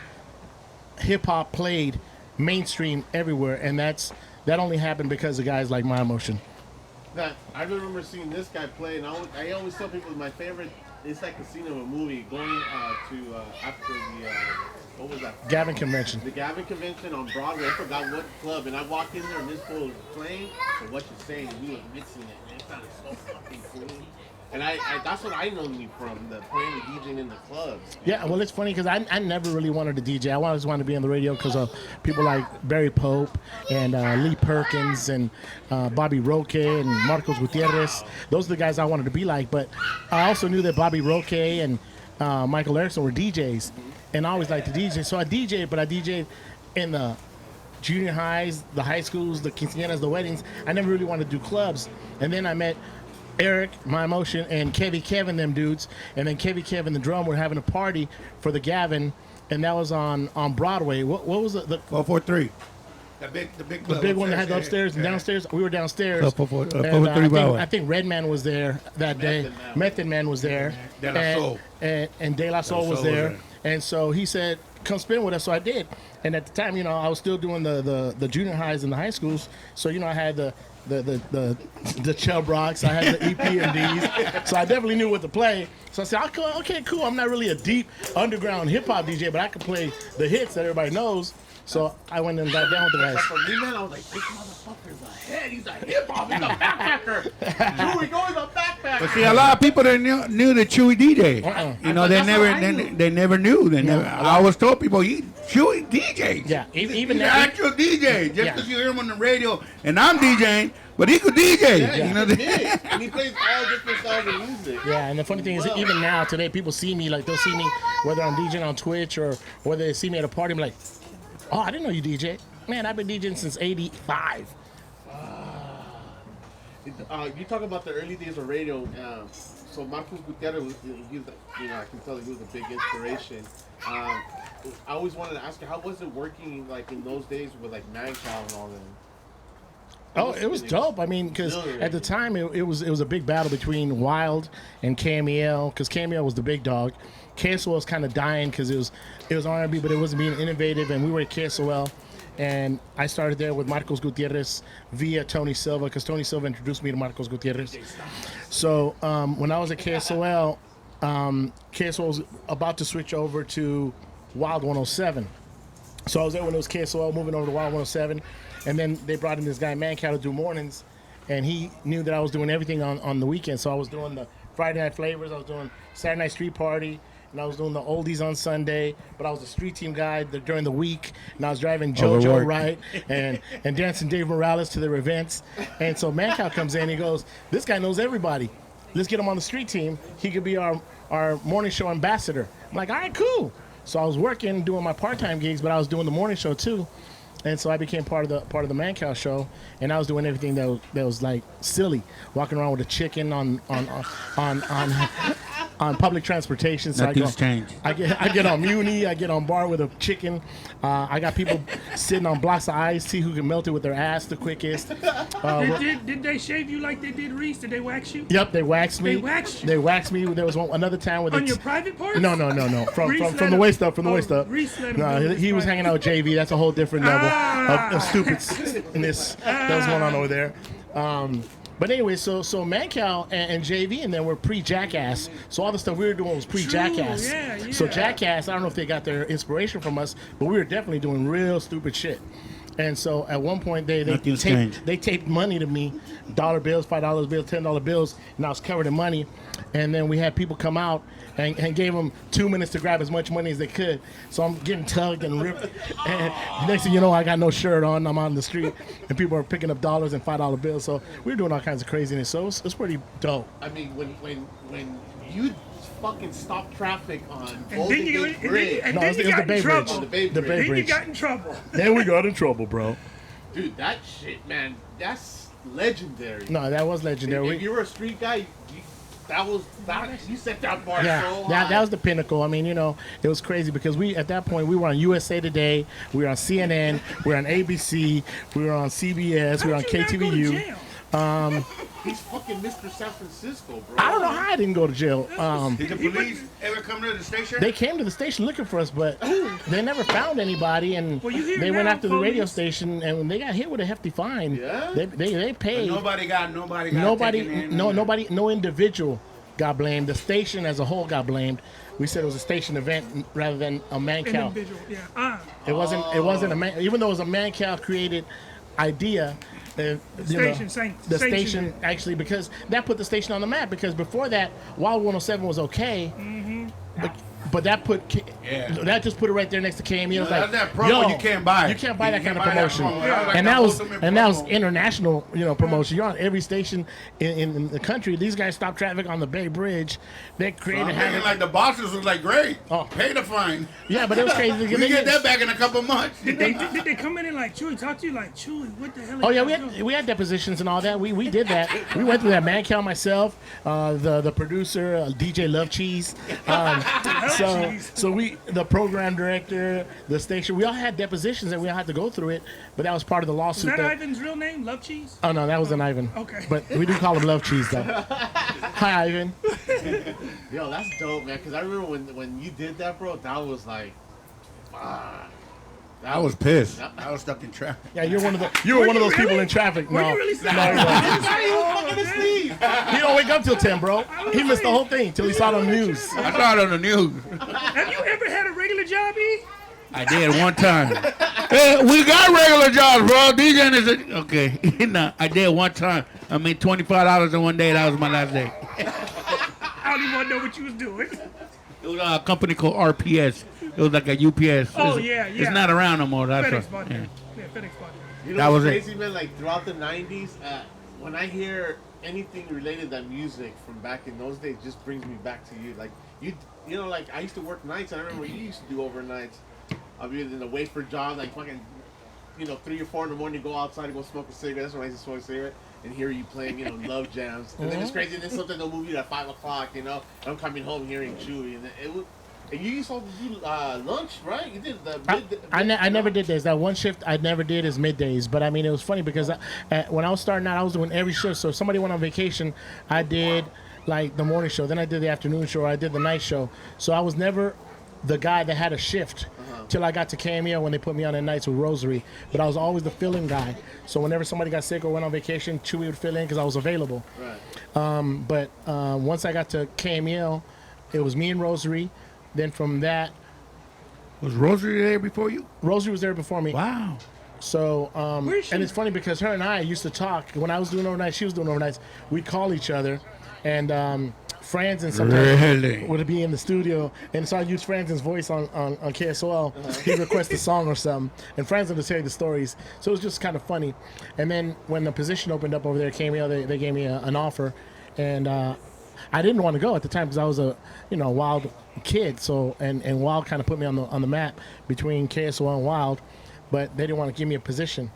hip hop played mainstream everywhere, and that only happened because of guys like Mindmotion. I remember seeing this guy play, and I always tell people my favorite. It's like a scene of a movie going to after the what was that? Gavin Convention. The Gavin Convention on Broadway. I forgot what club, and I walked in there and this fool was playing. So what you're saying, he was mixing it, and it sounded so fucking cool. And I that's what I know you from, the playing and DJing in the clubs. Yeah, well, it's funny because I never really wanted to DJ. I always wanted to be on the radio because of people like Barry Pope and Lee Perkins and Bobby Roque and Marcos Gutierrez. Those are the guys I wanted to be like. But I also knew that Bobby Roque and Michael Erickson were DJs, and I always liked to DJ. So I DJed, but I DJed in the junior highs, the high schools, the quinceañeras, the weddings. I never really wanted to do clubs. And then I met Eric, Mindmotion, and Kevin, them dudes. And then Kevin, the drum, were having a party for the Gavin, and that was on Broadway. What was the 443. The big The club. big one that had the upstairs and downstairs. We were downstairs. And, I think Redman was there that day. Method Man was there. De La Soul. And De La Soul was there. And so he said, come spin with us. So I did. And at the time, I was still doing the junior highs and the high schools. So, I had the Chubb Rocks. I had the EPMDs. So I definitely knew what to play. So I said, okay, cool. I'm not really a deep underground hip-hop DJ, but I can play the hits that everybody knows. So I went and got down with the guys. For me, man, I was like, this motherfucker's ahead. He's a hip hop. He's a backpacker. Chuy Gomez a backpacker. But see, a lot of people that knew the Chuy DJ. They never knew. I always told people, Chuy DJ. Yeah, even He's now. an actual DJ. Just because you hear him on the radio, and I'm DJing, but he could DJ. Yeah, and he plays all different styles of music. Yeah, and the funny thing is, even now today, people see me they'll see me whether I'm DJing on Twitch or whether they see me at a party. I'm like, oh, I didn't know you DJ. Man, I've been DJing since '85. You talk about the early days of radio. So Marcos Gutierrez, he was, I can tell he was a big inspiration. I always wanted to ask you, how was it working like in those days with like Mancow and all that? Oh, it was dope. I mean, because at the time it was a big battle between Wild and KMEL, because KMEL was the big dog. KSOL was kind of dying because it was R&B, but it wasn't being innovative, and we were at KSOL. And I started there with Marcos Gutierrez via Tony Silva, because Tony Silva introduced me to Marcos Gutierrez. So when I was at KSOL, KSOL was about to switch over to Wild 107. So I was there when it was KSOL moving over to Wild 107. And then they brought in this guy, Mancow, to do mornings. And he knew that I was doing everything on the weekend. So I was doing the Friday Night Flavors, I was doing Saturday Night Street Party, and I was doing the oldies on Sunday, but I was a street team guy during the week, and I was driving JoJo Right and dancing Dave Morales to their events. And so Mancow comes in, he goes, this guy knows everybody. Let's get him on the street team. He could be our morning show ambassador. I'm like, all right, cool. So I was working, doing my part-time gigs, but I was doing the morning show too. And so I became part of the Mancow show, and I was doing everything that was like silly, walking around with a chicken on public transportation. So Nothing's changed. I get on Muni, I get on bar with a chicken. I got people sitting on blocks of iced tea who can melt it with their ass the quickest. Did they shave you like they did Reese? Did they wax you? Yep, they waxed me. They waxed you? They waxed me. There was another time with On your private parts? No. From the waist up. From the waist up. Reese let him No, do he was his hanging out with JV. That's a whole different level of stupidness that was going on over there. But anyway, so Mancow and JV and then were pre-Jackass. So all the stuff we were doing was pre-Jackass. Yeah. So Jackass, I don't know if they got their inspiration from us, but we were definitely doing real stupid shit. And so at one point they taped money to me, dollar bills, $5 bills, $10 bills, and I was covered in money. And then we had people come out and gave them 2 minutes to grab as much money as they could. So I'm getting tugged and ripped. And next thing you know, I got no shirt on. I'm out in the street, and people are picking up dollars and $5 bills. So we were doing all kinds of craziness. So it's pretty dope. I mean, when you fucking stop traffic on And Golden then you Gate Bridge. and then you got in trouble. The Bay The Bridge. Bay Then you Bridge. got in trouble. Then we got in trouble, bro. Dude, that shit, man, that's legendary. No, that was legendary. If you were a street guy, you set that bar so Yeah, high. that was the pinnacle. I mean, it was crazy because at that point we were on USA Today, we were on CNN, we were on ABC, we were on CBS, we were on How'd you not go to KTVU. jail? He's fucking Mr. San Francisco, bro. I don't know how I didn't go to jail. Did the police ever come to the station? They came to the station looking for us, but they never found anybody, and Well, you hear they went now, after the radio police. station, and they got hit with a hefty fine. Yeah? They paid. Nobody got taken in. No individual got blamed. The station as a whole got blamed. We said it was a station event rather than a Mancow. Individual, yeah. It wasn't a man. Even though it was a Mancow created idea. The station actually, because that put the station on the map. Because before that, Wild 107 was okay, but that just put it right there next to KME. It was like, that's that promo you can't buy. You can't buy that kind of buy that promotion. promo. And that was international, promotion. You're on every station in the country. These guys stopped traffic on the Bay Bridge. They created I'm thinking like the bosses was like, great, pay the fine. Yeah, but it was crazy. We get that back in a couple months. Did they come in and like Chuy talk to you like Chuy? What the hell? Oh yeah, we had depositions and all that. We did that. We went through that. Mancow, myself, the producer, DJ Love Cheese. So we, the program director, the station, we all had depositions and we all had to go through it. But that was part of the Is lawsuit. that Ivan's real name? Love Cheese? Oh no, that wasn't Ivan. Okay. But we do call him Love Cheese though. Hi Ivan. Yo, that's dope, man. Because I remember when you did that, bro. That was like, I was pissed. I was stuck in traffic. Yeah, you were one of those people in traffic. Were No, you really no, he wasn't. He don't wake up till 10, bro. He missed the whole thing till he saw it on the news. I saw it on the news. Have you ever had a regular job, E? I did one time. Hey, we got regular jobs, bro. DJing is okay. No, I did one time. I made $25 in one day. That was my last day. I don't even want to know what you was doing. It was a company called RPS. It was like a UPS. Oh, It's- yeah. It's not around no more. That's FedEx what, bought yeah. that. Yeah, FedEx bought that. you know That what's was it. crazy, man? Like throughout the '90s, when I hear anything related to music from back in those days, just brings me back to you. Like you know, like I used to work nights. I remember you used to do overnights. I'll be in the wait for job, like fucking, 3 or 4 in the morning, go outside and go smoke a cigarette. That's when I used to smoke a cigarette. And hear you playing, love jams. And then it's crazy. And then something they'll move you at 5 o'clock, And I'm coming home hearing Chuy. And it was. And you used to do lunch, right? You did the I never did this. That one shift I never did is middays. But I mean, it was funny because when I was starting out, I was doing every shift. So if somebody went on vacation, I did like the morning show. Then I did the afternoon show. Or I did the night show. So I was never the guy that had a shift till I got to KMEL when they put me on at nights with Rosary. But I was always the fill-in guy. So whenever somebody got sick or went on vacation, Chuy would fill in because I was available. Right. But once I got to KMEL, it was me and Rosary. Then from that, Was Rosary there before you? Rosary was there before me. Wow. So, Where is she? and it's funny because her and I used to talk. When I was doing overnight, she was doing overnights. We'd call each other, and Franzen sometimes Really? would be in the studio, and so I use Franzen's voice on KSOL. He'd request a song or something, and Franzen would tell you the stories. So it was just kind of funny. And then when the position opened up over there, they gave me an offer, and I didn't want to go at the time because I was a Wild kid. So and Wild kind of put me on the map between KSOL and Wild, but they didn't want to give me a position.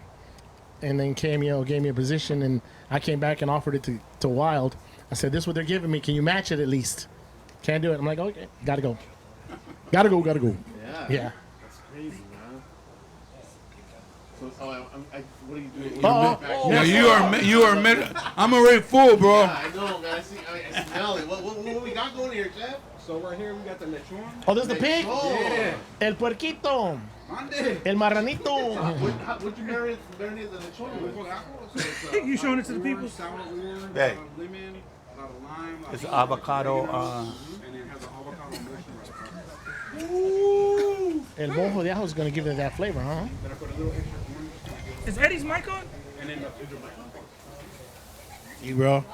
And then KMEL gave me a position, and I came back and offered it to Wild. I said, "This is what they're giving me. Can you match it at least?" Can't do it. I'm like, "Okay, gotta go." Yeah. Yeah. Yeah. That's crazy, man. So, what are you doing? Yeah, you are I'm already full, bro. Yeah, I know, man. I see Nelly. What we got going here, Jeff? So right here we got the lechon. Oh, there's the pig. Yeah. El puerquito. Mande. El marranito. What'd you marinate the lechon with? You showing it to the people? Sour orange, Hey. lemon, a lot of lime. It's avocado. And it has an avocado motion right there. El mojo de ajo is gonna give it that flavor, huh? Then I put a little extra orange. Is Eddie's mic on? And then You, bro.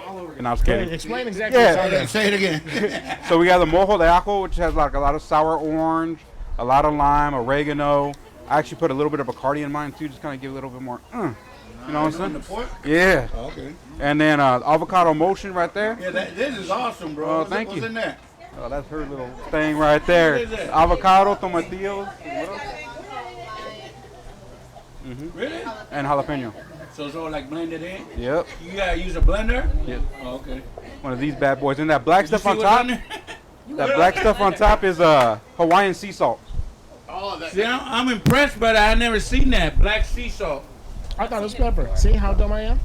all over. And I was Go ahead, kidding. explain exactly. Yeah. what it is. Say it again. So we got the mojo de ajo, which has like a lot of sour orange, a lot of lime, oregano. I actually put a little bit of Bacardi in mine too, just kind of give it a little bit more. You know what I'm saying? Yeah. Okay. And then avocado motion right there. Yeah, this is awesome, bro. Oh, thank What's you. in there? Oh, that's her little thing right there. What is that? Avocado, tomatillos, what else? Really? And jalapeno. So it's all like blended in? Yep. You gotta use a blender? Yep. Oh, okay. One of these bad boys. And that black You stuff see on what's top. on there? That black stuff on top is Hawaiian sea salt. Oh, See, I'm impressed, but I never seen that. Black sea salt. I thought it was pepper. See how dumb I am?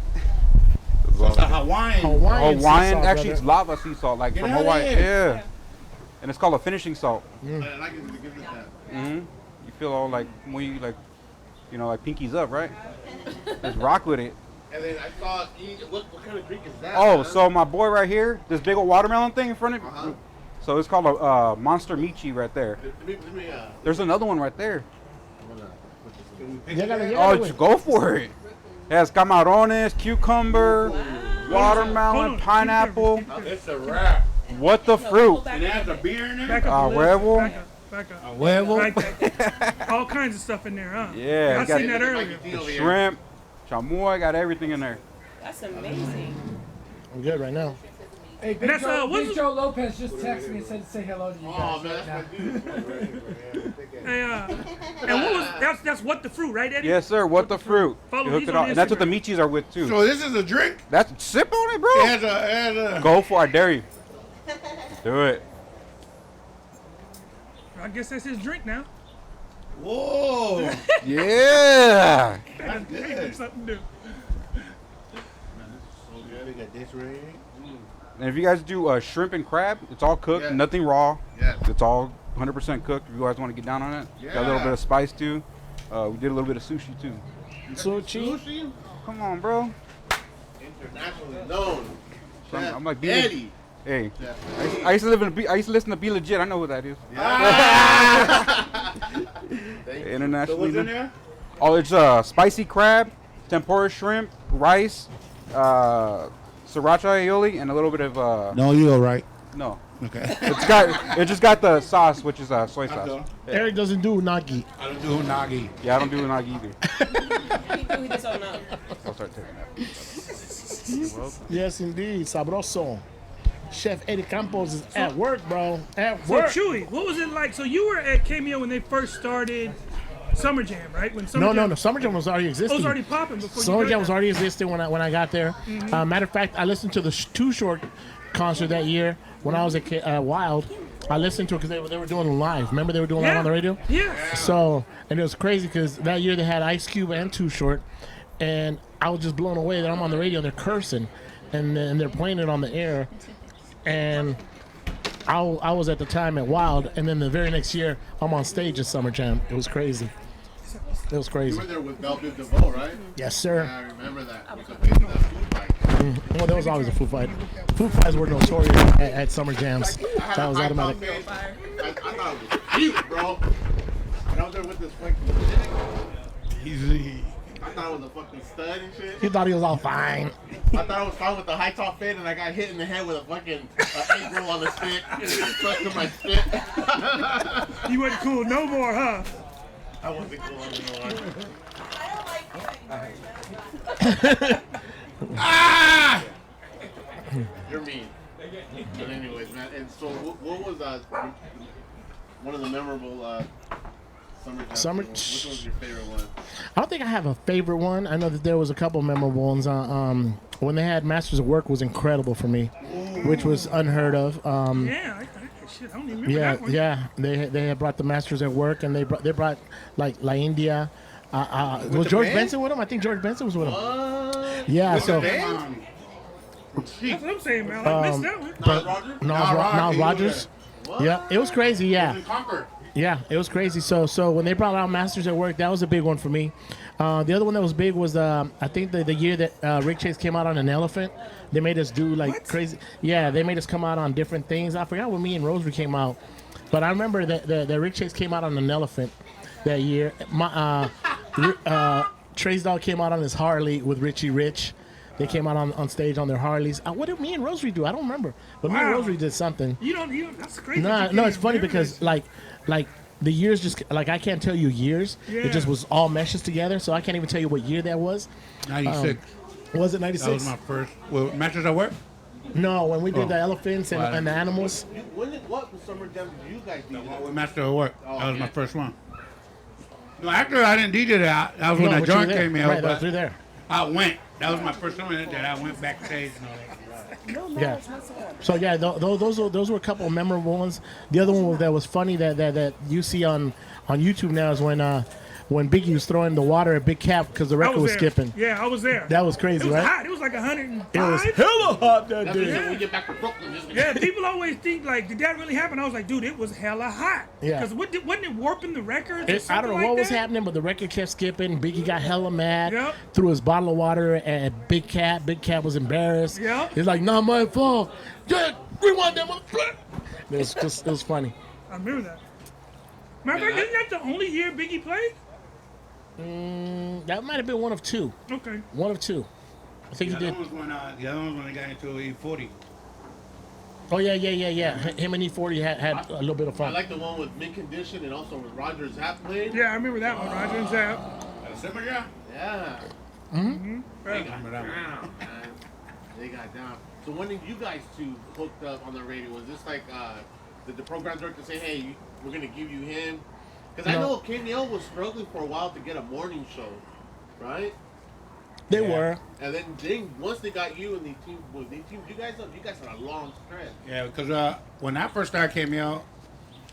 It's a Hawaiian. Hawaiian. sea Hawaiian, salt, actually, it's brother. lava sea salt, like Get from outta Hawaii. here. Yeah. And it's called a finishing salt. I like it to give it that. You feel all like like pinkies up, right? Just rock with it. And then I thought, what kind of drink is that? Oh, man? so my boy right here, this big old watermelon thing in front of you. So it's called a Monster Michi right there. Let me There's another one right there. You gotta- Oh, wait. just go for it. It has camarones, cucumber, Hold watermelon, on. pineapple. It's a wrap. What the fruit? And it has a beer in there? Back up. Ah, a little. huevo. Back up. Huevo. Right there. All kinds of stuff in there, huh? Yeah, I you got seen that earlier. shrimp, chamoy, got everything in there. That's amazing. I'm good right now. Hey, And that's, what's Big Joe Lopez just texted me and said to say hello to you Oh, guys man, right now. that's my dude. Hey, and what was that's what the fruit, right, Eddie? Yes, sir. What the fruit? Follow You hooked these it on on, and that's what the Instagram. Michis are with too. So this is a drink? That's sip on it, bro. It has a Go for it, I dare you. Do it. I guess that's his drink now. Whoa. Yeah. That's good. Something new. We got this right. And if you guys do shrimp and crab, it's all cooked, Yeah. nothing raw. Yeah. It's all 100% cooked. If you guys want to get down on it, got a little Yeah. bit of spice too. We did a little bit of sushi too. Sushi. Come on, bro. Internationally known. I'm like, be Eddie. Hey, I used to live in. I used to listen to Be Legit. I know who that is. Internationally. So what's in known. there? Oh, it's spicy crab, tempura shrimp, rice, sriracha aioli, and a little bit of No, you all right. no. Okay. It just got the sauce, which is soy sauce. Okay. Eric doesn't do unagi. I don't do unagi. Yeah, I don't do unagi either. I'll start taking that. Yes, indeed. Sabroso. Chef Eddie Campos is at work, bro. At So work. Chuy, what was it like? So you were at Cameo when they first started Summer Jam, right? When Summer No, Jam, Summer Jam was already it existing. was already popping before Summer you Jam was already existing when I got there. Matter of fact, I listened to the Too Short concert that year when I was at Wild. I listened to it because they were doing it live. Remember they were doing it on the radio? Yeah. So, and it was crazy because that year they had Ice Cube and Too Short, and I was just blown away that I'm on the radio and they're cursing, and they're playing it on the air, and I was at the time at Wild, and then the very next year I'm on stage at Summer Jam. It was crazy. It was You crazy. were there with Belle Biv DeVoe, right? Yes, sir. Yeah, I remember that. With the big food fight. Well, there was always a food fight. Food fights were notorious at Summer Jams. That was automatic. I thought it was cute, bro. And I was there with this fucking Easy. I thought it was a fucking stud and shit. He thought he was all fine. I thought I was fine with the high top fade, and I got hit in the head with a fucking egg roll on the stick. And it stuck to my spit. You wasn't cool no more, huh? I wasn't cool anymore. Ah! You're mean. But anyways, man. And so, what was one of the memorable summer jams? Which was your favorite one? I don't think I have a favorite one. I know that there was a couple memorable ones. When they had Masters of Work was incredible for me, which was unheard of. Yeah, shit, I don't even remember that one. Yeah. They had brought the Masters at Work, and they brought like La India. Was George band? Benson with him? I think George Benson was with him. Yeah. So That's what I'm saying, man. I missed that one. Niles Rogers. Yeah, it was crazy. Yeah. Conquer. Yeah, it was crazy. So when they brought out Masters at Work, that was a big one for me. The other one that was big was I think the year that Rick Chase came out on an elephant. They made us do like crazy. Yeah, they made us come out on different things. I forgot when me and Rosary came out, but I remember that Rick Chase came out on an elephant that year. Trey's Dog came out on his Harley with Richie Rich. They came out on stage on their Harleys. What did me and Rosary do? I don't remember, but me and Rosary did something. You don't. That's crazy. No, it's funny because like the years just like I can't tell you years. Yeah. It just was all meshes together, so I can't even tell you what year that was. 96. Was it That was 96? my first. Well, Masters at Work? No, when we did Oh. the elephants and the animals. What summer jam did you guys do? With Master at Work. That was my first one. No, actually, I didn't DJ that. That was when No, that but you were joint there. came out. Right, that was but through there. I went. That was my first one that I went backstage and all that. Yeah. So yeah, those were a couple of memorable ones. The other one that was funny that you see on YouTube now is when Biggie was throwing the water at Big Cap because the I record was there. skipping. Yeah, I was there. That was crazy, It was right? hot. It was like 105. It was hella hot that That's when day. we get back to Brooklyn. Yeah, people always think like, did that really happen? I was like, dude, it was hella hot. Yeah. Because wasn't it warping the records? Or I something don't know like what was that? happening, but the record kept skipping. Biggie got hella mad. Yep. Threw his bottle of water at Big Cat. Big Cat was embarrassed. Yep. He's like, "Not my fault." Yeah, rewind that motherfucker. It was funny. I remember that. Matter of fact, isn't that the only year Biggie played? That might have been one of two. Okay. One of two. I think The he other did. one was when the other one was when they got into E40. Oh yeah. Him and E40 had a little bit of I fun. like the one with Mint Condition and also with Roger Zapp played. Yeah, I remember that one. Roger and Zapp. Summer Jam? Yeah. They got Down, man. They got down. So when did you guys two hooked up on the radio? Was this like did the program director say, "Hey, we're gonna give you him"? Because I No. know KNL was struggling for a while to get a morning show, right? They were. And then once they got you and they teamed you guys up. You guys had a long stretch. Yeah, because when I first started came out,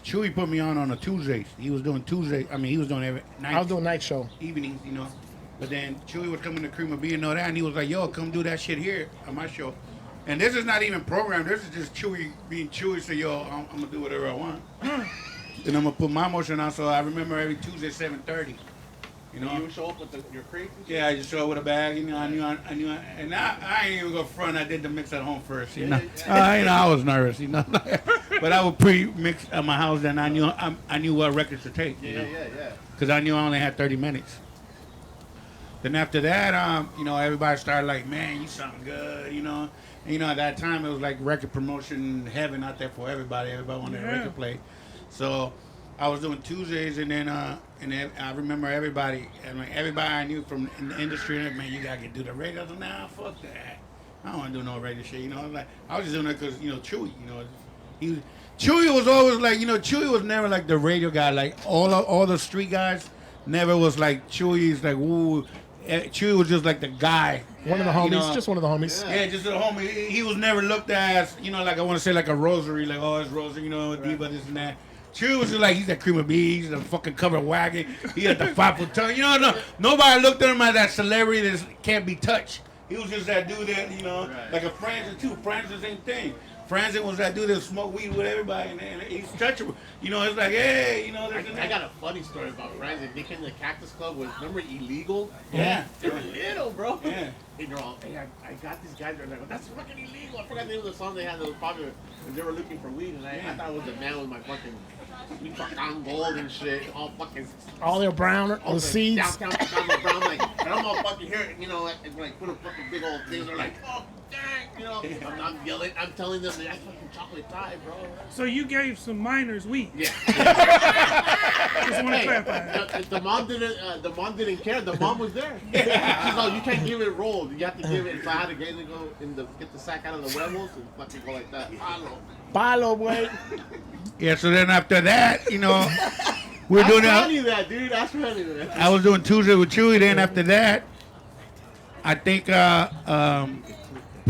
Chuy put me on a Tuesdays. He was doing Tuesday. I mean, he was doing every night. I was doing night show. Evenings, you know. But then Chuy was coming to Cream of B and all that, and he was like, "Yo, come do that shit here on my show." And this is not even programmed. This is just Chuy being Chuy. So yo, I'm gonna do whatever I want. And I'm gonna put my motion on. So I remember every Tuesday 7:30. You know. You would show up with your crates? Yeah, I just show up with a bag. You know, I knew, and I ain't even go front. I did the mix at home first. You know, I was nervous. You know, but I would pre-mix at my house. Then I knew what records to take. Yeah. Because I knew I only had 30 minutes. Then after that, you know, everybody started like, man, you sound good, you know. And, you know, at that time, it was like record promotion heaven out there for everybody. Everybody wanted a record play. So I was doing Tuesdays, and then I remember everybody, and like everybody I knew from in the industry, and man, you got to do the radio. I was like, nah, fuck that. I don't want to do no radio shit, you know. I was just doing it because, you know, Chuy, you know. Chuy was always like, you know, Chuy was never like the radio guy. Like all the street guys never was like Chuy's like, ooh. Chuy was just like the guy. One of the homies, you know, just one of the homies. Yeah, just a homie. He was never looked at as, you know, like I want to say like a rosary, like, oh, it's rosary, you know, diva, this and that. Chuy was just like, he's that Cream of B, he's the fucking covered wagon, he had the 5-foot tongue. You know, nobody looked at him as that celebrity that can't be touched. He was just that dude that, you know, like a Francis too. Francis, the same thing. Francis was that dude that smoked weed with everybody, and he's touchable. You know, it's like, hey, you know. I got a funny story about Francis. They came to the Cactus Club with, remember, Illegal? Yeah. They were little, bro. Yeah. And they're all, hey, I got these guys. They're like, well, that's fucking illegal. I forgot the name of the song they had that was popular. And they were looking for weed, and I thought it was the man with my fucking Michoacan gold and shit, all fucking. All their brown, all the seeds. Downtown brown, like, and I'm all fucking here, you know, and like put a fucking big old thing. They're like, oh, dang, you know. I'm yelling, I'm telling them that's fucking chocolate tie, bro. So you gave some minors weed. Yeah. Just want to clarify. The mom didn't care. The mom was there. She's like, you can't give it rolled. You have to give it. So I had to get the sack out of the huevos and fucking go like that. Palo, boy. Yeah, so then after that, you know, we're doing that, dude. Ask for any of that. I was doing Tuesday with Chuy. Then after that, I think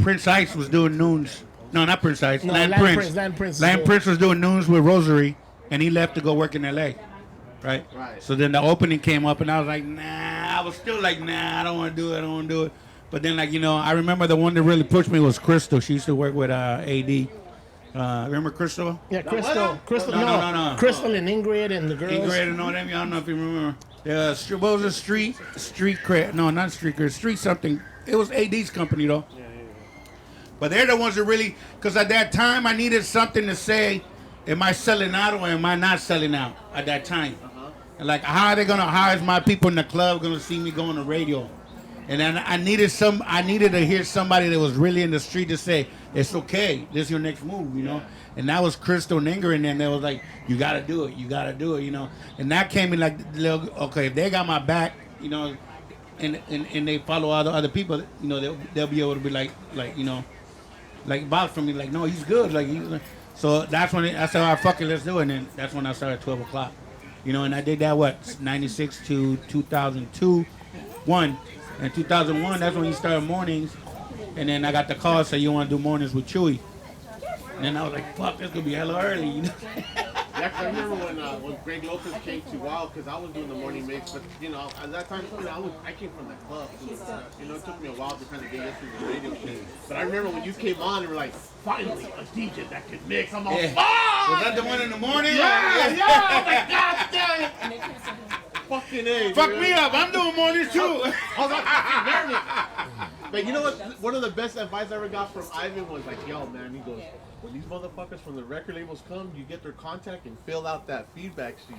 Prince Ice was doing noons. No, not Prince Ice. No, Land Prince. Land Prince was doing noons with Rosary, and he left to go work in L.A. Right? So then the opening came up, and I was like, nah. I was still like, nah, I don't want to do it. But then, like, you know, I remember the one that really pushed me was Crystal. She used to work with AD. Remember Crystal? Yeah, Crystal. No. Crystal and Ingrid and the girls. Ingrid and all them. I don't know if you remember. What was it? Street cred? No, not street cred. Street something. It was AD's company though. Yeah. But they're the ones that really, because at that time I needed something to say. Am I selling out or am I not selling out at that time? And like, how is my people in the club gonna see me go on the radio? And then I needed to hear somebody that was really in the street to say, it's okay, this is your next move, you know? And that was Crystal and Ingrid, and they was like, you gotta do it, you know? And that came in like, okay, if they got my back, you know, and they follow all the other people, you know, they'll be able to be like, you know, like vouch for me, like, no, he's good, so that's when I said, all right, fuck it, let's do it. And then that's when I started at 12 o'clock, you know, and I did that, 96 to 2002, In 2001, that's when he started mornings, and then I got the call say you want to do mornings with Chuy, and then I was like, fuck, this gonna be hella early, you know. Yeah, I remember when Greg Lopez came to Wild, because I was doing the morning mix, but you know, at that time, I came from the club, you know, it took me a while to kind of get used to the radio shit. But I remember when you came on, and were like, finally a DJ that can mix. I'm all, fuck! Was that the one in the morning? Yeah. I was like, god damn it. Fucking A. Fuck me up. I'm doing mornings too. I was like, fucking learning. But you know what? One of the best advice I ever got from Ivan was like, yo, man, he goes, when these motherfuckers from the record labels come, you get their contact and fill out that feedback sheet.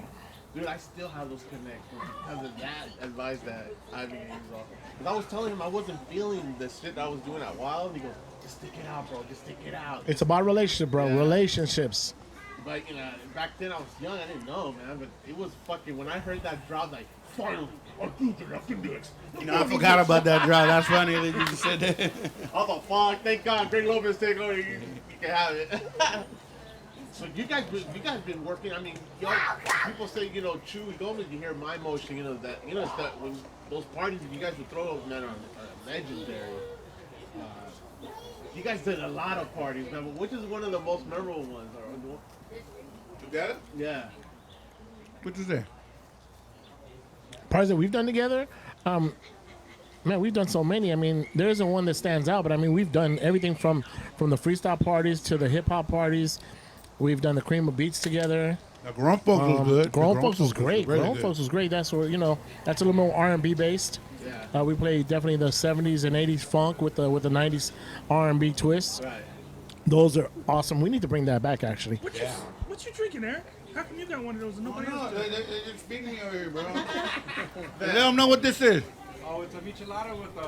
Dude, I still have those connections because of that advice that Ivan gave me. Because I was telling him I wasn't feeling the shit that I was doing at Wild. And he goes, just stick it out, bro. Just stick it out. It's about relationship, bro. Yeah. Relationships. But, you know, back then I was young. I didn't know, man. But it was fucking, when I heard that drop, like, finally, I can do it. You know, I forgot about that drop. That's funny that you just said that. I was like, fuck, thank God, Greg Lopez take over. You can have it. So you guys been working. I mean, yo, people say, you know, Chuy Gomez. You hear Mindmotion. You know that. You know that when those parties that you guys would throw, man, are legendary. You guys did a lot of parties, man. But which is one of the most memorable ones? Together? Yeah. What is that? Parties that we've done together. Man, we've done so many. I mean, there isn't one that stands out, but I mean, we've done everything from the freestyle parties to the hip hop parties. We've done the Cream of Beats together. The Grown Folks was good. Grown Folks was great. really Grown good. Folks was great. That's where that's a little more R&B based. Yeah. We played definitely the 70s and 80s funk with the 90s R&B twists. Right. Those are awesome. We need to bring that back actually. What you drinking, Eric? How come you got one of those and nobody else does? They're speaking over here, bro. Let them know what this is. Oh, it's a michelada with the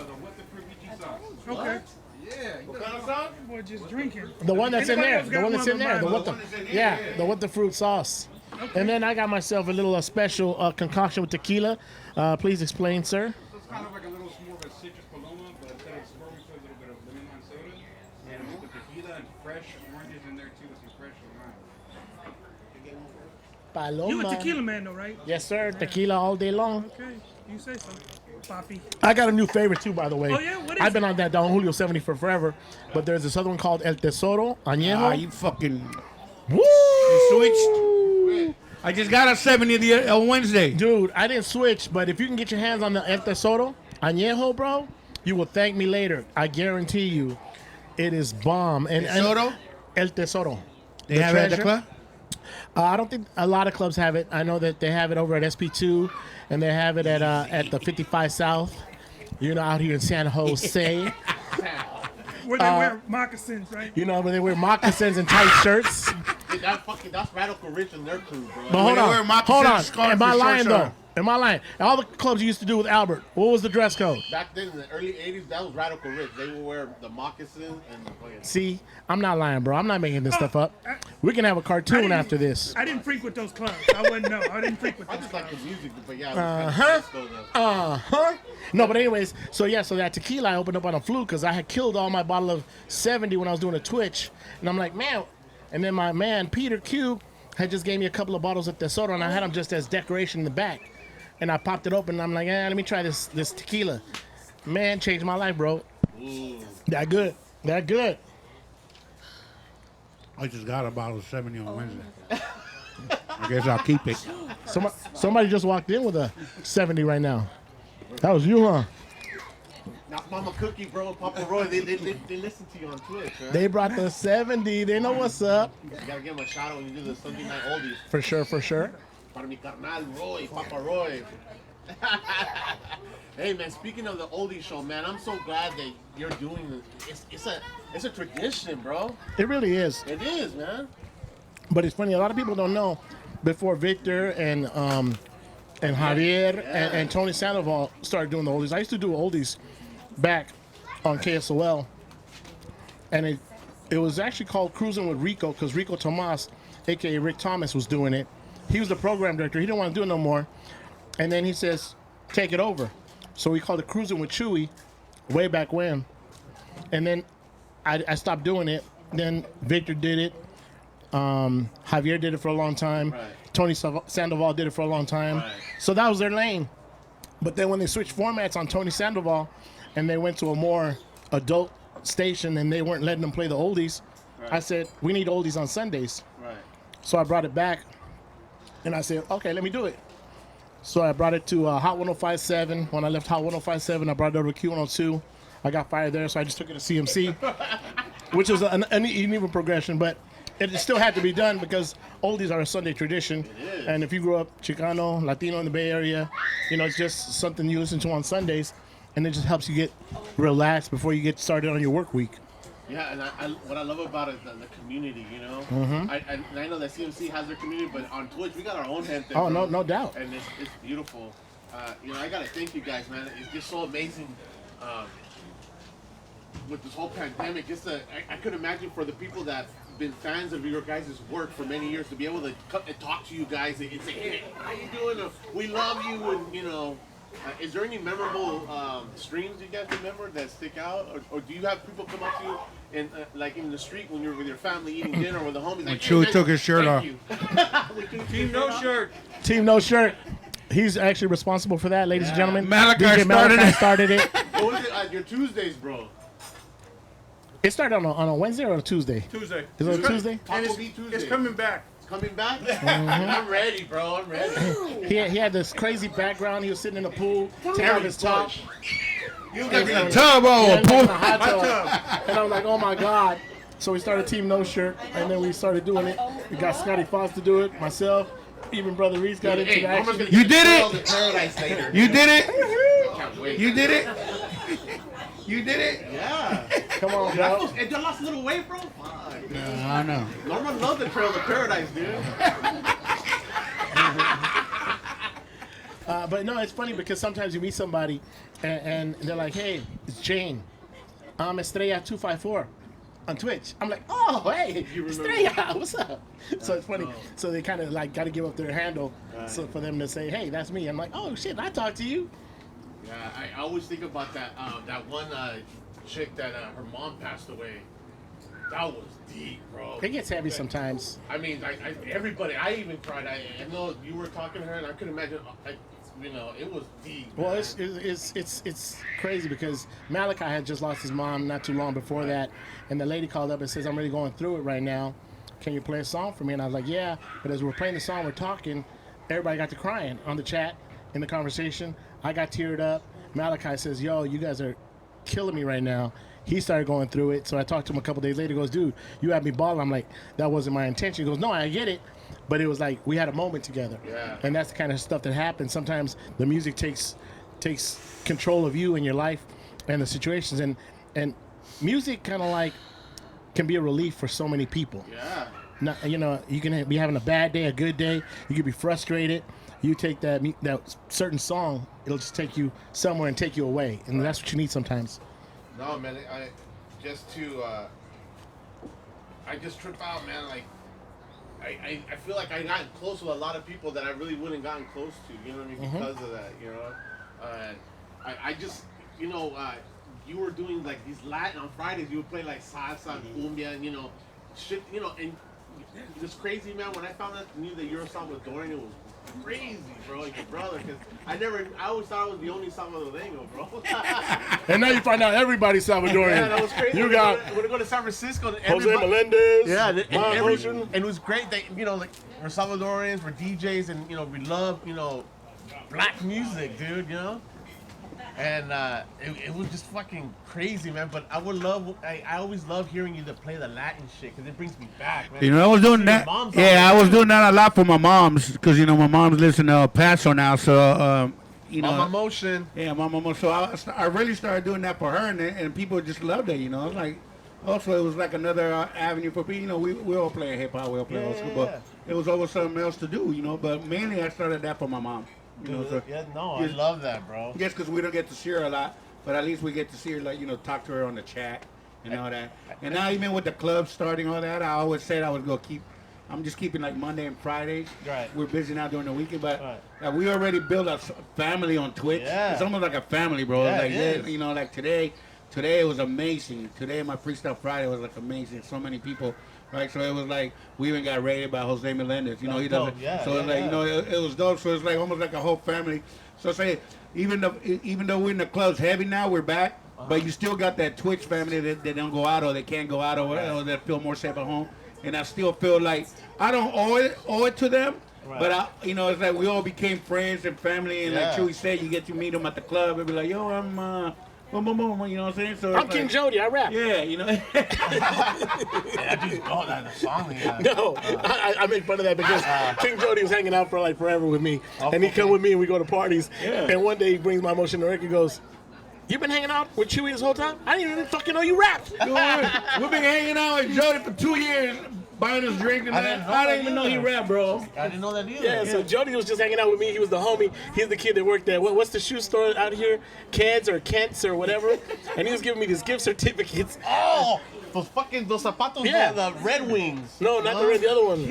fruit sauce. Okay. Yeah. What kind of sauce? Boy, just drinking. The one that's in Anybody there. else The got one that's one in there. The but with the one that's in here, yeah, yeah. the with the fruit sauce. And then I got myself a little special concoction with tequila. Please explain, sir. So it's kind of like a little more of a citrus paloma, but instead of squirrel, we put a little bit of lemon lime soda. And we put tequila and fresh oranges in there too with some fresh lime. Paloma. You a tequila man though, right? Yes, sir. Tequila all day long. Okay, you say so. Poppy. I got a new favorite too, by the way. Oh, yeah? What is I've been on that Don Julio 70 for forever, but there's this other one called El Tesoro Añejo. Ah, you fucking Woo! you switched. I just got a 70 on Wednesday. Dude, I didn't switch, but if you can get your hands on the El Tesoro Añejo, bro, you will thank me later. I guarantee you, it is bomb. And Tesoro? El Tesoro. They have it at the treasure. club? I don't think a lot of clubs have it. I know that they have it over at SP2, and they have it at the 55 South. Out here in San Jose. Where they wear moccasins, right? Where they wear moccasins and tight shirts. Hey, that's Radical Rich and their crew, bro. But hold they wear on, moccasins, hold on. scarf, Am I and lying short though? short. Am I lying? All the clubs you used to do with Albert, what was the dress code? Back then, in the early 80s, that was Radical Rich. They would wear the moccasins and the fucking... See, I'm not lying, bro. I'm not making this stuff up. We can have a cartoon after this. I didn't frequent those clubs. I wouldn't know. I didn't frequent I those just like clubs. the music, but yeah. No, but anyways, so that tequila I opened up on a fluke because I had killed all my bottle of 70 when I was doing a Twitch, and I'm like, man. And then my man Peter Q had just gave me a couple of bottles of Tesoro, and I had them just as decoration in the back. And I popped it open, and I'm like, let me try this tequila. Man, changed my life, bro. That good. I just got a bottle of 70 on Wednesday. I guess I'll keep it. Somebody just walked in with a 70 right now. That was you, huh? Now, Mama Cookie, bro, and Papa Roy, they listen to you on Twitch, right? They brought the 70. They know what's up. You gotta give them a shout out when you do the Sunday night oldies. For sure. Para mi carnal Roy, Papa Roy. Hey man, speaking of the oldie show, man, I'm so glad that you're doing this. It's a tradition, bro. It really is. It is, man. But it's funny, a lot of people don't know. Before Victor and Javier and Tony Sandoval started doing the oldies, I used to do oldies back on KSOL, and it was actually called Cruising with Rico because Rico Tomas, aka Rick Thomas, was doing it. He was the program director. He didn't want to do it no more, and then he says, "Take it over." So we called it Cruising with Chuy, way back when, and then I stopped doing it. Then Victor did it. Javier did it for a long time. Right. Tony Sandoval did it for a long time. Right. So that was their lane. But then when they switched formats on Tony Sandoval and they went to a more adult station and they weren't letting them play the oldies, Right. I said, we need oldies on Sundays. Right. So I brought it back and I said, okay, let me do it. So I brought it to Hot 105.7. When I left Hot 105.7, I brought it over to Q102. I got fired there, so I just took it to CMC, which was an uneven progression, but it still had to be done because oldies are a Sunday tradition. And if you grew up Chicano, Latino in the Bay Area, it's just something you listen to on Sundays, and it just helps you get relaxed before you get started on your work week. Yeah, and what I love about it is the community, Mm-hmm. I know that CMC has their community, but on Twitch we got our own gente. Oh, bro. no doubt. And it's beautiful. I gotta thank you guys, man. It's just so amazing. With this whole pandemic, I could imagine for the people that been fans of your guys' work for many years to be able to come and talk to you guys and say, hey, how you doing? We love you, and is there any memorable streams you guys remember that stick out, or do you have people come up to you and like in the street when you're with your family eating dinner with the homies? Like, Chuy hey, took his shirt off. Team No Shirt. Team No Shirt. He's actually responsible for that, ladies and gentlemen. Malachi DJ started it. started it. What was it? Your Tuesdays, bro. It started on a Wednesday or a Tuesday? Tuesday. Is it a Tuesday? And It's coming back. Coming back? I'm ready, bro. I'm ready. He had this crazy background. He was sitting in the pool, taking off his top. You got in a tub or Yeah, a pool? in a hot tub. And I was like, oh my God. So we started Team No Shirt, and then we started doing it. We got Scotty Fox to do it, myself, even Brother Reese got into the action. You did it? The Paradise later. You did it? Can't wait. You did it? You did it? Yeah. Come on, bro. And you lost a little weight, bro? Fuck. I know. Norman loved the Trail to Paradise, dude. But no, it's funny because sometimes you meet somebody and they're like, hey, it's Jane. I'm Estrella 254 on Twitch. I'm like, oh, hey, Estrella, what's up? So it's funny. So they kind of like got to give up their handle so for them to say, hey, that's me. I'm like, oh, shit, I talked to you. Yeah, I always think about that one chick that her mom passed away. That was deep, bro. It gets heavy sometimes. I mean, everybody, I even cried. I know you were talking to her, and I could imagine, it was deep. Well, man. it's crazy because Malachi had just lost his mom not too long before that, and the lady called up and says, I'm really going through it right now. Can you play a song for me? And I was like, yeah. But as we're playing the song, we're talking, everybody got to crying on the chat, in the conversation. I got teared up. Malachi says, yo, you guys are killing me right now. He started going through it. So I talked to him a couple days later. He goes, dude, you had me balling. I'm like, that wasn't my intention. He goes, no, I get it. But it was like we had a moment together. Yeah. And that's the kind of stuff that happens. Sometimes the music takes control of you and your life and the situations. And music kind of like can be a relief for so many people. Yeah. Not, you can be having a bad day, a good day. You could be frustrated. You take that certain song, it'll just take you somewhere and take you away. And that's what you need sometimes. No, man, I just tripped out, man. Like, I feel like I got close with a lot of people that I really wouldn't gotten close to, you know what I mean, because of that, I just, you were doing like these Latin on Fridays, you would play like salsa, cumbia, and shit, and it's crazy, man. When I knew that your song was Dorian, it was crazy, bro, like your brother, because I always thought I was the only Salvadoreño, bro. And now you find out everybody's Salvadorian. Yeah, that was crazy. You got when I go to San Francisco, Jose Melendez. Yeah, Mindmotion. and it was great that like we're Salvadorians, we're DJs, and we love black music, dude. And it was just fucking crazy, man. But I always love hearing you to play the Latin shit because it brings me back, man. I was doing that. Yeah, I was doing that a lot for my moms because my mom's lives in El Paso now, so Mama Motion. Yeah, Mama Motion. So I really started doing that for her, and people just loved it. It's like also it was like another avenue for people. We all play hip hop, we all play old school, but it was always something else to do. But mainly I started that for my mom. I love that, bro. Yes, because we don't get to see her a lot, but at least we get to see her, like, talk to her on the chat and all that. And now even with the club starting all that, I always said I was going to I'm just keeping like Monday and Fridays. Right. We're busy now during the weekend, but we already built a family on Twitch. Yeah. It's almost like a family, bro. Yeah, like it is. Like today it was amazing. Today my Freestyle Friday was like amazing. So many people. Right, so it was like we even got rated by Jose Melendez. He does it. Yeah, so it's like it was dope. So it's like almost like a whole family. So say even though we're in the clubs heavy now, we're back. But you still got that Twitch family that don't go out or they can't go out or whatever, that feel more safe at home. And I still feel like I don't owe it to them. Right. But it's like we all became friends and family. And like Chuy said, you get to meet them at the club and be like, yo, I'm. Boom, boom, boom, you know what I'm saying? So I'm King Jody, I rap. Yeah, that song. Yeah. No, I make fun of that because King Jody was hanging out for like forever with me. And he come with me and we go to parties. Yeah. And one day he brings my Motion to Rick and goes, you been hanging out with Chuy this whole time? I didn't even fucking know you rapped. We've been hanging out with Jody for 2 years. Buying us drinks and that. I didn't even know he rapped, bro. I didn't know that either. Yeah, so Jody was just hanging out with me. He was the homie. He's the kid that worked at, what's the shoe store out here? Keds or Kent's or whatever. And he was giving me these gift certificates. Oh, those zapatos, the Red Wings. No, not the other one.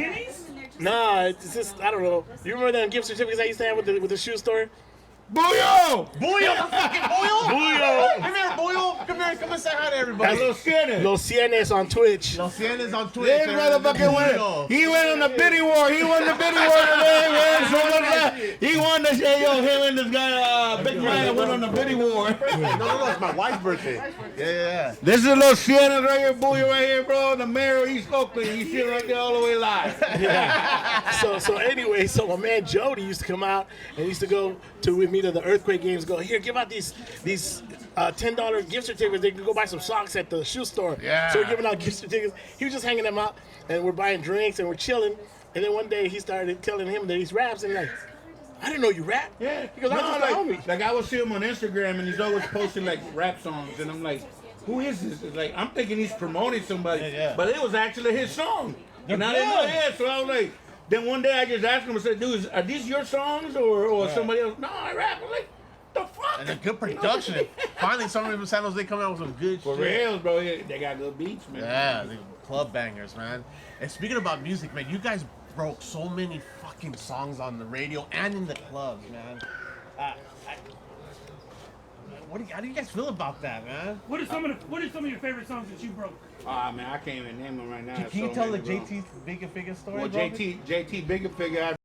Nah, it's just, I don't know. You remember that gift certificates I used to have with the shoe store? Booyah! Booyah, the fucking Booyah! Booyah! Come here, Booyah! Come here, come and say hi to everybody. Los Cienes on Twitch. Los Cienes on Twitch. This motherfucker went. He went on the biddy war. He won the biddy war today, man. So he won the shit. Yo, him and this guy, Big Ryan, went on the biddy war. No, it's my wife's birthday. Yeah. This is Los Cienes right here, Booyah right here, bro. The mayor of East Oakland. He's sitting right there all the way live. Yeah. So anyway, so my man Jody used to come out and used to go with me to the Earthquake games. Go here, give out these $10 gift certificates. They can go buy some socks at the shoe store. Yeah. So we're giving out gift certificates. He was just hanging them out, and we're buying drinks and we're chilling. And then one day he started telling him that he's raps, and like, I didn't know you rap. Yeah. He goes, I'm just a homie. Like I would see him on Instagram and he's always posting like rap songs and I'm like, who is this? It's like I'm thinking he's promoting somebody, Yeah. but it was actually his song. And I didn't know. Yeah, so I was like, then one day I just asked him, I said, dude, are these your songs or somebody else? No, I rap. I'm like, the fuck? And a good production. Finally, somebody from San Jose coming out with some good For shit. reals, bro. They got good beats, man. Yeah, the club bangers, man. And speaking about music, man, you guys broke so many fucking songs on the radio and in the clubs, man. How do you guys feel about that, man? What are some of your favorite songs that you broke? Ah, man, I can't even name them right now. Can you tell the JT's Bigger Figure story? Well, bro? JT Bigger Figure,